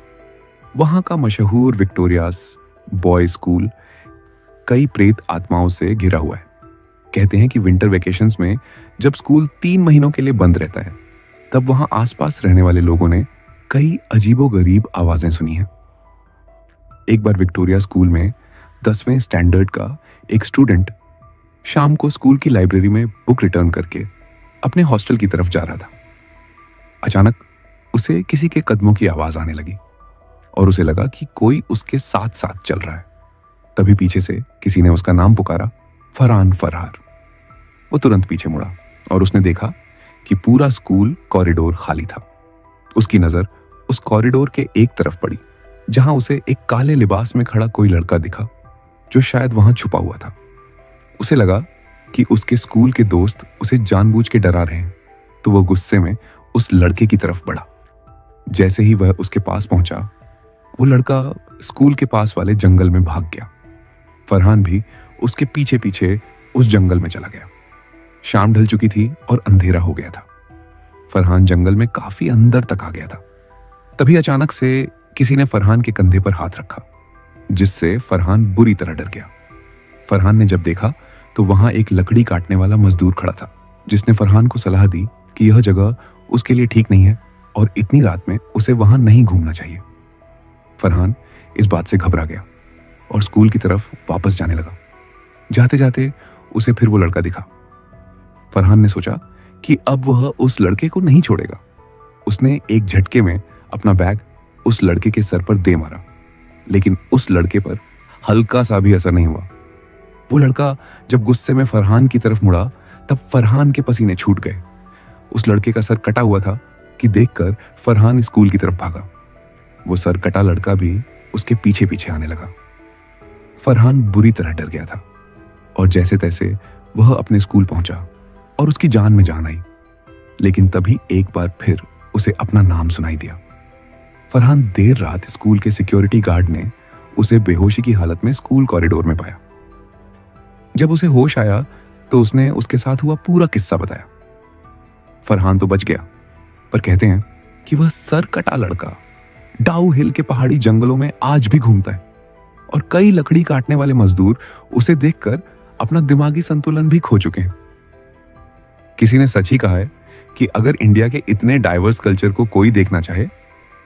वहां का मशहूर विक्टोरियास बॉय स्कूल कई प्रेत आत्माओं से घिरा हुआ है। कहते हैं कि विंटर वेकेशंस में जब स्कूल 3 महीनों के लिए बंद रहता है तब वहां आसपास रहने वाले लोगों ने कई अजीबोगरीब आवाजें सुनी हैं। एक बार विक्टोरिया स्कूल में 10वें स्टैंडर्ड का एक स्टूडेंट शाम को स्कूल की लाइब्रेरी में बुक रिटर्न करके अपने हॉस्टल की तरफ जा रहा था। अचानक उसे किसी के कदमों की आवाज आने लगी और उसे लगा कि कोई उसके साथ साथ चल रहा है। तभी पीछे से किसी ने उसका नाम पुकारा, फरहान फरहार। वो तुरंत पीछे मुड़ा और उसने देखा कि पूरा स्कूल कॉरिडोर खाली था। उसकी नजर उस कॉरिडोर के एक तरफ पड़ी जहां उसे एक काले लिबास में खड़ा कोई लड़का दिखा जो शायद वहां छुपा हुआ था। उसे लगा कि उसके स्कूल के दोस्त उसे जानबूझ के डरा रहे हैं, तो वो गुस्से में उस लड़के की तरफ बढ़ा। जैसे ही वह उसके पास पहुंचा, वो लड़का स्कूल के पास वाले जंगल में भाग गया। फरहान भी उसके पीछे पीछे उस जंगल में चला गया। शाम ढल चुकी थी और अंधेरा हो गया था। फरहान जंगल में काफी अंदर तक आ गया था। तभी अचानक से किसी ने फरहान के कंधे पर हाथ रखा, जिससे फरहान बुरी तरह डर गया। फरहान ने जब देखा तो वहां एक लकड़ी काटने वाला मजदूर खड़ा था, जिसने फरहान को सलाह दी कि यह जगह उसके लिए ठीक नहीं है और इतनी रात में उसे वहां नहीं घूमना चाहिए। फरहान इस बात से घबरा गया और स्कूल की तरफ वापस जाने लगा। जाते जाते उसे फिर वो लड़का दिखा। फरहान ने सोचा कि अब वह उस लड़के को नहीं छोड़ेगा। उसने एक झटके में अपना बैग उस लड़के के सर पर दे मारा, लेकिन उस लड़के पर हल्का सा भी असर नहीं हुआ। वो लड़का जब गुस्से में फरहान की तरफ मुड़ा तब फरहान के पसीने छूट गए। उस लड़के का सर कटा हुआ था कि देखकर फरहान स्कूल की तरफ भागा। वो सर कटा लड़का भी उसके पीछे पीछे आने लगा। फरहान बुरी तरह डर गया था और जैसे तैसे वह अपने स्कूल पहुंचा और उसकी जान में जान आई। लेकिन तभी एक बार फिर उसे अपना नाम सुनाई दिया। फरहान देर रात स्कूल के सिक्योरिटी गार्ड ने उसे बेहोशी की हालत में स्कूल कॉरिडोर में पाया। जब उसे होश आया तो उसने उसके साथ हुआ पूरा किस्सा बताया। फरहान तो बच गया, पर कहते हैं कि वह सर कटा लड़का डाउ हिल के पहाड़ी जंगलों में आज भी घूमता है और कई लकड़ी काटने वाले मजदूर उसे देखकर अपना दिमागी संतुलन भी खो चुके हैं। किसी ने सच ही कहा है कि अगर इंडिया के इतने डाइवर्स कल्चर को कोई देखना चाहे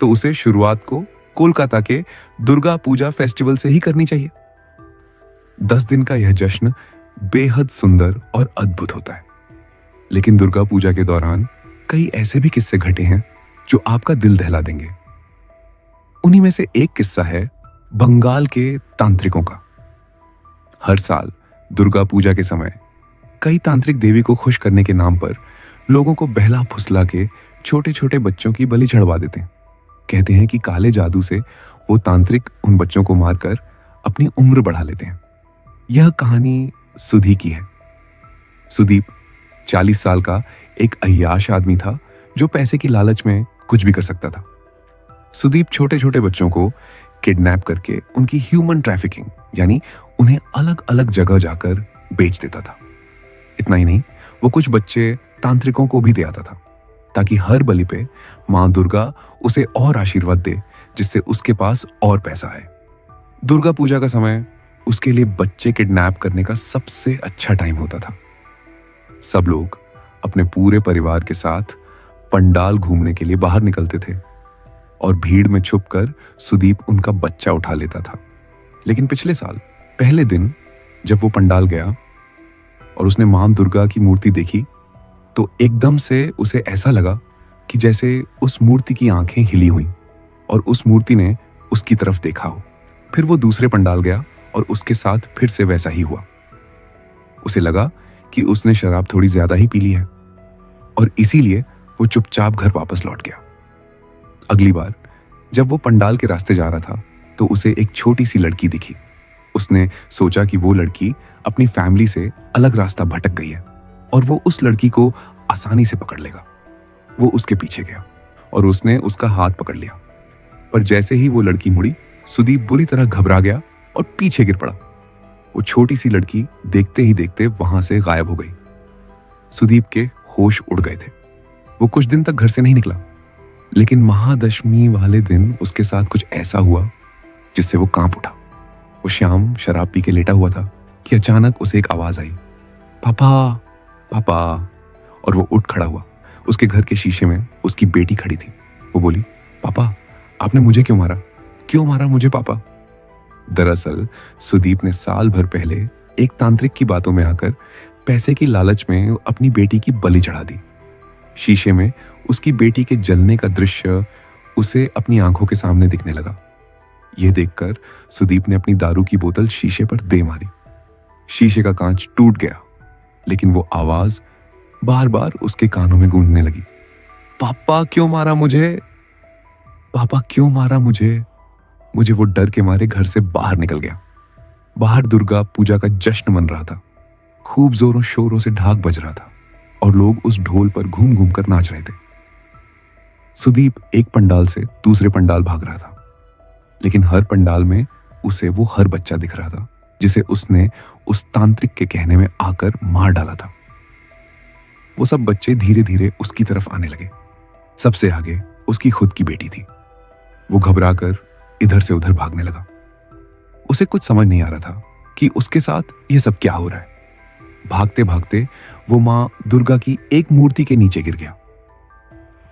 तो उसे शुरुआत को कोलकाता के दुर्गा पूजा फेस्टिवल से ही करनी चाहिए। 10 दिन का यह जश्न बेहद सुंदर और अद्भुत होता है। लेकिन दुर्गा पूजा के दौरान कई ऐसे भी किस्से घटे हैं जो आपका दिल दहला देंगे। उन्हीं में से एक किस्सा है बंगाल के तांत्रिकों का। हर साल दुर्गा पूजा के समय कई तांत्रिक देवी को खुश करने के नाम पर लोगों को बहला फुसला के छोटे छोटे बच्चों की बलि चढ़वा देते हैं। कहते हैं कि काले जादू से वो तांत्रिक उन बच्चों को मारकर अपनी उम्र बढ़ा लेते हैं। यह कहानी सुधी की है। सुदीप 40 साल का एक अय्याश आदमी था जो पैसे की लालच में कुछ भी कर सकता था। सुदीप छोटे छोटे बच्चों को किडनैप करके उनकी ह्यूमन ट्रैफिकिंग यानी उन्हें अलग अलग जगह जाकर बेच देता था। इतना ही नहीं, वो कुछ बच्चे तांत्रिकों को भी दे आता था ताकि हर बलि पे मां दुर्गा उसे और आशीर्वाद दे, जिससे उसके पास और पैसा आए। दुर्गा पूजा का समय उसके लिए बच्चे किडनैप करने का सबसे अच्छा टाइम होता था। सब लोग अपने पूरे परिवार के साथ पंडाल घूमने के लिए बाहर निकलते थे और भीड़ में छुपकर सुदीप उनका बच्चा उठा लेता था। लेकिन पिछले साल पहले दिन जब वो पंडाल गया और उसने मां दुर्गा की मूर्ति देखी तो एकदम से उसे ऐसा लगा कि जैसे उस मूर्ति की आंखें हिली हुई और उस मूर्ति ने उसकी तरफ देखा हो। फिर वो दूसरे पंडाल गया और उसके साथ फिर से वैसा ही हुआ। उसे लगा कि उसने शराब थोड़ी ज्यादा ही पी ली है और इसीलिए वो चुपचाप घर वापस लौट गया। अगली बार जब वो पंडाल के रास्ते जा रहा था तो उसे एक छोटी सी लड़की दिखी। उसने सोचा कि वो लड़की अपनी फैमिली से अलग रास्ता भटक गई है और वो उस लड़की को आसानी से पकड़ लेगा। वो उसके पीछे गया और उसने उसका हाथ पकड़ लिया, पर जैसे ही वो लड़की मुड़ी, सुदीप बुरी तरह घबरा गया और पीछे गिर पड़ा। वो छोटी सी लड़की देखते ही देखते वहां से गायब हो गई। सुदीप के होश उड़ गए थे। वो कुछ दिन तक घर से नहीं निकला, लेकिन महादशमी वाले दिन उसके साथ कुछ ऐसा हुआ जिससे वो कांप उठा। वो शाम शराब पी के लेटा हुआ था कि अचानक उसे एक आवाज आई, पापा पापा। और वो उठ खड़ा हुआ। उसके घर के शीशे में उसकी बेटी खड़ी थी। वो बोली, पापा आपने मुझे क्यों मारा? क्यों मारा मुझे पापा? दरअसल सुदीप ने साल भर पहले एक तांत्रिक की बातों में आकर पैसे की लालच में अपनी बेटी की बलि चढ़ा दी। शीशे में उसकी बेटी के जलने का दृश्य उसे अपनी आंखों के सामने दिखने लगा। यह देखकर सुदीप ने अपनी दारू की बोतल शीशे पर दे मारी। शीशे का कांच टूट गया, लेकिन वो आवाज बार बार उसके कानों में गूंजने लगी, पापा क्यों मारा मुझे? पापा क्यों मारा मुझे? मुझे वो डर के मारे घर से बाहर निकल गया। बाहर दुर्गा पूजा का जश्न मन रहा था। खूब जोरों शोरों से ढाक बज रहा था और लोग उस ढोल पर घूम घूम कर नाच रहे थे। सुदीप एक पंडाल से दूसरे पंडाल भाग रहा था, लेकिन हर पंडाल में उसे वो हर बच्चा दिख रहा था जिसे उसने उस तांत्रिक के कहने में आकर मार डाला था। वो सब बच्चे धीरे धीरे उसकी तरफ आने लगे। सबसे आगे उसकी खुद की बेटी थी। वो घबराकर इधर से उधर भागने लगा। उसे कुछ समझ नहीं आ रहा था कि उसके साथ ये सब क्या हो रहा है। भागते भागते वो मां दुर्गा की एक मूर्ति के नीचे गिर गया।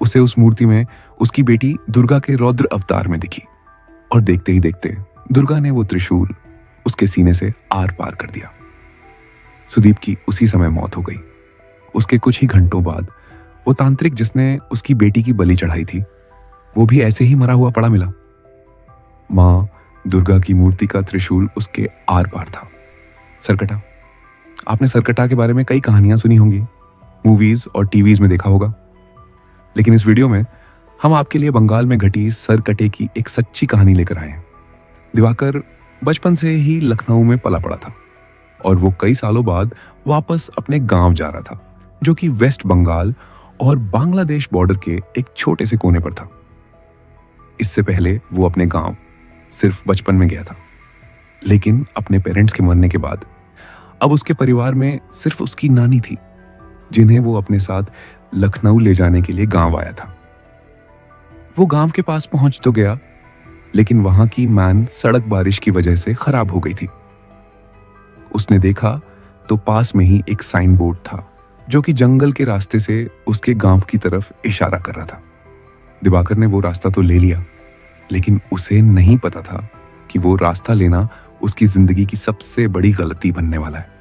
उसे उस मूर्ति में उसकी बेटी दुर्गा के रौद्र अवतार में दिखी और देखते ही देखते दुर्गा ने वो त्रिशूल उसके सीने से आर पार कर दिया। सुदीप की उसी समय मौत हो गई। उसके कुछ ही घंटों बाद वो तांत्रिक जिसने उसकी बेटी की बलि चढ़ाई थी, वो भी ऐसे ही मरा हुआ पड़ा मिला। मां दुर्गा की मूर्ति का त्रिशूल उसके आर पार था। सरकटा, आपने सरकटा के बारे में कई कहानियां सुनी होंगी, मूवीज और टीवीज में देखा होगा, लेकिन इस वीडियो में हम आपके लिए बंगाल में घटी सरकटे की एक सच्ची कहानी लेकर आए हैं। दिवाकर बचपन से ही लखनऊ में पला पड़ा था और वो कई सालों बाद वापस अपने गांव जा रहा था, जो कि वेस्ट बंगाल और बांग्लादेश बॉर्डर के एक छोटे से कोने पर था। इससे पहले वो अपने गांव सिर्फ बचपन में गया था, लेकिन अपने पेरेंट्स के मरने के बाद अब उसके परिवार में सिर्फ उसकी नानी थी, जिन्हें वो अपने साथ लखनऊ ले जाने के लिए गांव आया था। वो गांव के पास पहुंच तो गया, लेकिन वहां की मैन सड़क बारिश की वजह से खराब हो गई थी। उसने देखा तो पास में ही एक साइन बोर्ड था, जो कि जंगल के रास्ते से उसके गांव की तरफ इशारा कर रहा था। दिवाकर ने वो रास्ता तो ले लिया, लेकिन उसे नहीं पता था कि वो रास्ता लेना उसकी जिंदगी की सबसे बड़ी गलती बनने वाला है।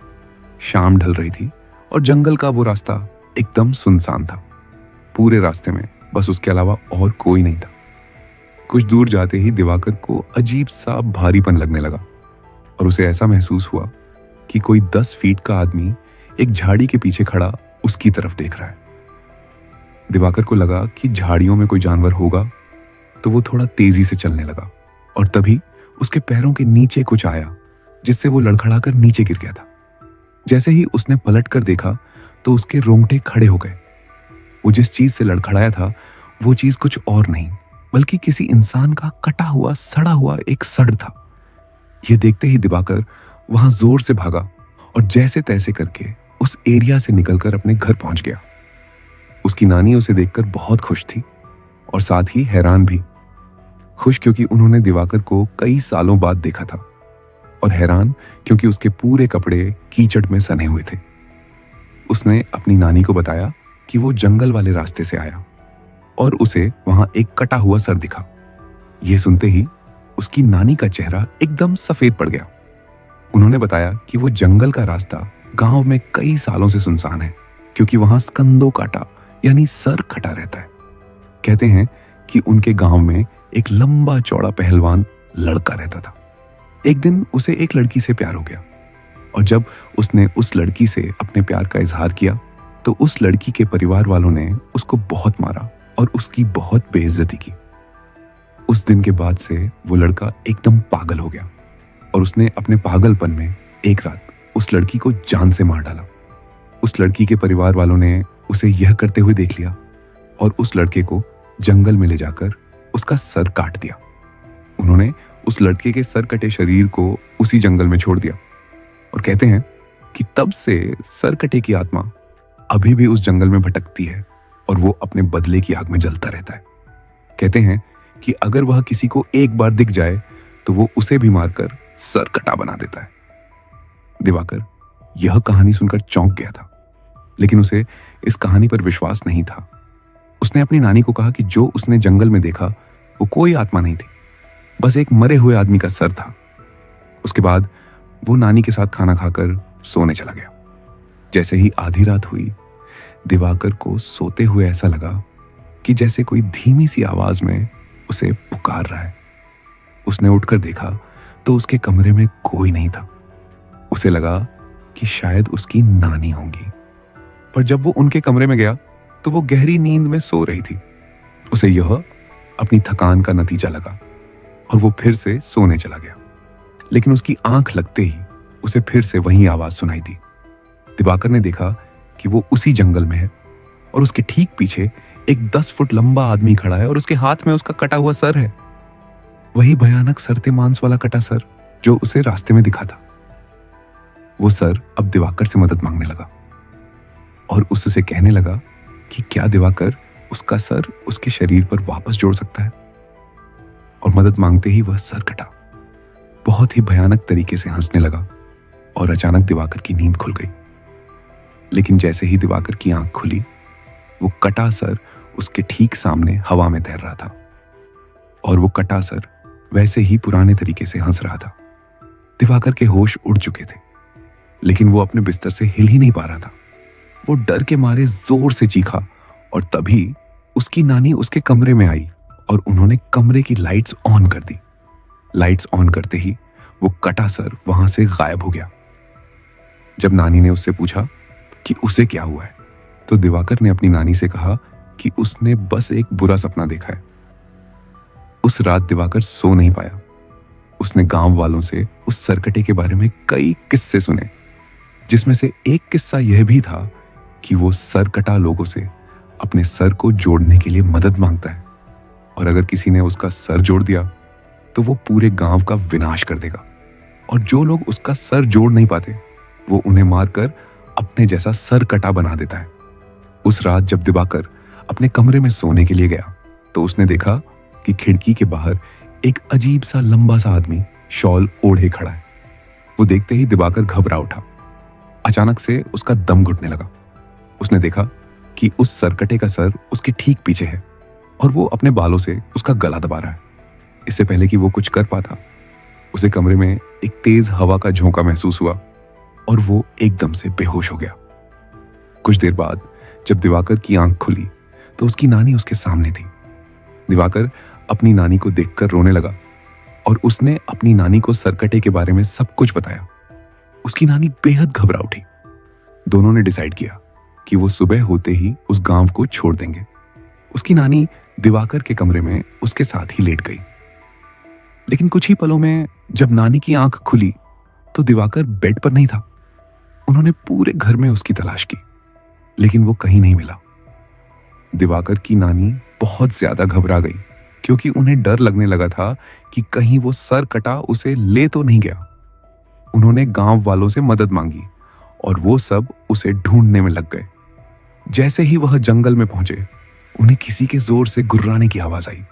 शाम ढल रही थी और जंगल का वो रास्ता एकदम सुनसान था। पूरे रास्ते में बस उसके अलावा और कोई नहीं था। कुछ दूर जाते ही दिवाकर को अजीब सा भारीपन लगने लगा और उसे ऐसा महसूस हुआ कि कोई 10 फीट का आदमी एक झाड़ी के पीछे खड़ा उसकी तरफ देख रहा है। दिवाकर को लगा कि झाड़ियों में कोई जानवर होगा, तो वो थोड़ा तेजी से चलने लगा और तभी उसके पैरों के नीचे कुछ आया, जिससे वो लड़खड़ाकर नीचे गिर गया था। जैसे ही उसने पलट कर देखा तो उसके रोंगटे खड़े हो गए। वो जिस चीज से लड़खड़ाया था वो चीज कुछ और नहीं बल्कि किसी इंसान का कटा हुआ सड़ा हुआ एक सड़ था। यह देखते ही दिवाकर वहां जोर से भागा और जैसे तैसे करके उस एरिया से निकलकर अपने घर पहुंच गया। उसकी नानी उसे देखकर बहुत खुश थी और साथ ही हैरान भी। खुश क्योंकि उन्होंने दिवाकर को कई सालों बाद देखा था, और हैरान क्योंकि उसके पूरे कपड़े कीचड़ में सने हुए थे। उसने अपनी नानी को बताया कि वो जंगल वाले रास्ते से आया और उसे वहां एक कटा हुआ सर दिखा। यह सुनते ही उसकी नानी का चेहरा एकदम सफेद पड़ गया। उन्होंने बताया कि वो जंगल का रास्ता गांव में कई सालों से सुनसान है, क्योंकि वहां स्कंदो काटा यानी सर कटा रहता है। कहते हैं कि उनके गांव में एक लंबा चौड़ा पहलवान लड़का रहता था। एक दिन उसे एक लड़की से प्यार हो गया, और जब उसने उस लड़की से अपने प्यार का इजहार किया तो उस लड़की के परिवार वालों ने उसको बहुत मारा और उसकी बहुत बेइज्जती की। उस दिन के बाद से वो लड़का एकदम पागल हो गया और उसने अपने पागलपन में एक रात उस लड़की को जान से मार डाला। उस लड़की के परिवार वालों ने उसे यह करते हुए देख लिया और उस लड़के को जंगल में ले जाकर उसका सर काट दिया। उन्होंने उस लड़के के सर कटे शरीर को उसी जंगल में छोड़ दिया और कहते हैं कि तब से सर कटे की आत्मा अभी भी उस जंगल में भटकती है और वो अपने बदले की आग में जलता रहता है। कहते हैं कि अगर वह किसी को एक बार दिख जाए तो वो उसे भी मारकर सर कटा बना देता है। दिवाकर यह कहानी सुनकर चौंक गया था, लेकिन उसे इस कहानी पर विश्वास नहीं था। उसने अपनी नानी को कहा कि जो उसने जंगल में देखा वो कोई आत्मा नहीं थी, बस एक मरे हुए आदमी का सर था। उसके बाद वो नानी के साथ खाना खाकर सोने चला गया। जैसे ही आधी रात हुई, दिवाकर को सोते हुए ऐसा लगा कि जैसे कोई धीमी सी आवाज में उसे पुकार रहा है। उसने उठकर देखा तो उसके कमरे में कोई नहीं था। उसे लगा कि शायद उसकी नानी होंगी, पर जब वो उनके कमरे में गया तो वो गहरी नींद में सो रही थी। उसे यह अपनी थकान का नतीजा लगा और वो फिर से सोने चला गया। लेकिन उसकी आंख लगते ही उसे फिर से वही आवाज सुनाई दी। दिवाकर ने देखा कि वो उसी जंगल में है और उसके ठीक पीछे एक 10 फुट लंबा आदमी खड़ा है और उसके हाथ में उसका कटा हुआ सर है। वही भयानक सरते मांस वाला कटा सर जो उसे रास्ते में दिखा था। वो सर अब दिवाकर से मदद मांगने लगा और उससे कहने लगा कि क्या दिवाकर उसका सर उसके शरीर पर वापस जोड़ सकता है। और मदद मांगते ही वह सर कटा, बहुत ही भयानक तरीके से हंसने लगा और अचानक दिवाकर की नींद खुल गई। लेकिन जैसे ही दिवाकर की आंख खुली, वो कटा सर उसके ठीक सामने हवा में तैर रहा था और वो कटा सर वैसे ही पुराने तरीके से हंस रहा था। दिवाकर के होश उड़ चुके थे, लेकिन वो अपने बिस्तर से हिल ही नहीं पा रहा था। वो डर के मारे जोर से चीखा और तभी उसकी नानी उसके कमरे में आई और उन्होंने कमरे की लाइट्स ऑन कर दी। लाइट्स ऑन करते ही वो कटा सर वहां से गायब हो गया। जब नानी ने उससे पूछा कि उसे क्या हुआ है, तो दिवाकर ने अपनी नानी से कहा कि उसने बस एक बुरा सपना देखा है। उस रात दिवाकर सो नहीं पाया। उसने गांव वालों से उस सरकटे के बारे में कई किस्से सुने, जिसमें से एक किस्सा यह भी था कि वो सरकटा लोगों से अपने सर को जोड़ने के लिए मदद मांगता है और अगर किसी ने उसका सर जोड़ दिया तो वो पूरे गांव का विनाश कर देगा और जो लोग उसका सर जोड़ नहीं पाते वो उन्हें मारकर अपने जैसा सर कटा बना देता है। उस रात जब दिवाकर अपने कमरे में सोने के लिए गया तो उसने देखा कि खिड़की के बाहर एक अजीब सा लंबा सा आदमी शॉल ओढ़े खड़ा है। वो देखते ही दिवाकर घबरा उठा। अचानक से उसका दम घुटने लगा। उसने देखा कि उस सरकटे का सर उसके ठीक पीछे है और वो अपने बालों से उसका गला दबा रहा है। इससे पहले कि वो कुछ कर पाता, उसे कमरे में एक तेज हवा का झोंका महसूस हुआ और वो एकदम से बेहोश हो गया। कुछ देर बाद जब दिवाकर की आंख खुली तो उसकी नानी उसके सामने थी। दिवाकर अपनी नानी को देखकर रोने लगा और उसने अपनी नानी को सरकटे के बारे में सब कुछ बताया। उसकी नानी बेहद घबरा उठी। दोनों ने डिसाइड किया कि वो सुबह होते ही उस गांव को छोड़ देंगे। उसकी नानी दिवाकर के कमरे में उसके साथ ही लेट गई। लेकिन कुछ ही पलों में जब नानी की आंख खुली तो दिवाकर बेड पर नहीं था। उन्होंने पूरे घर में उसकी तलाश की, लेकिन वो कहीं नहीं मिला। दिवाकर की नानी बहुत ज्यादा घबरा गई क्योंकि उन्हें डर लगने लगा था कि कहीं वो सर कटा उसे ले तो नहीं गया। उन्होंने गांव वालों से मदद मांगी और वो सब उसे ढूंढने में लग गए। जैसे ही वह जंगल में पहुंचे, उन्हें किसी के जोर से गुर्राने की आवाज आई।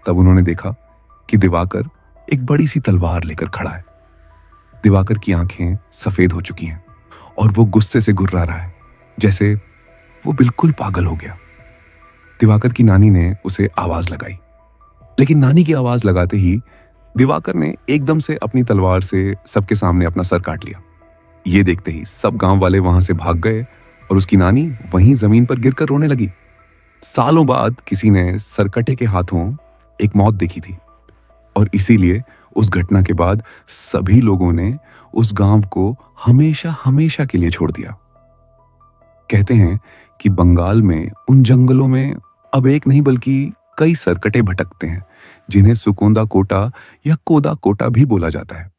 तब उन्होंने देखा कि दिवाकर एक बड़ी सी तलवार लेकर खड़ा है। दिवाकर की आंखें सफेद हो चुकी हैं और वो गुस्से से गुर्रा रहा है, जैसे वो बिल्कुल पागल हो गया। दिवाकर की नानी ने उसे आवाज लगाई, लेकिन नानी की आवाज लगाते ही दिवाकर ने एकदम से अपनी तलवार से सबके सामने अपना सर काट लिया। ये देखते ही सब गांव वाले वहां से भाग गए और उसकी नानी वहीं जमीन पर गिरकर रोने लगी। सालों बाद किसी ने सरकटे के हाथों एक मौत देखी थी और इसीलिए उस घटना के बाद सभी लोगों ने उस गांव को हमेशा हमेशा के लिए छोड़ दिया। कहते हैं कि बंगाल में उन जंगलों में अब एक नहीं बल्कि कई सरकटे भटकते हैं, जिन्हें सुकोंदा कोटा या कोदा कोटा भी बोला जाता है।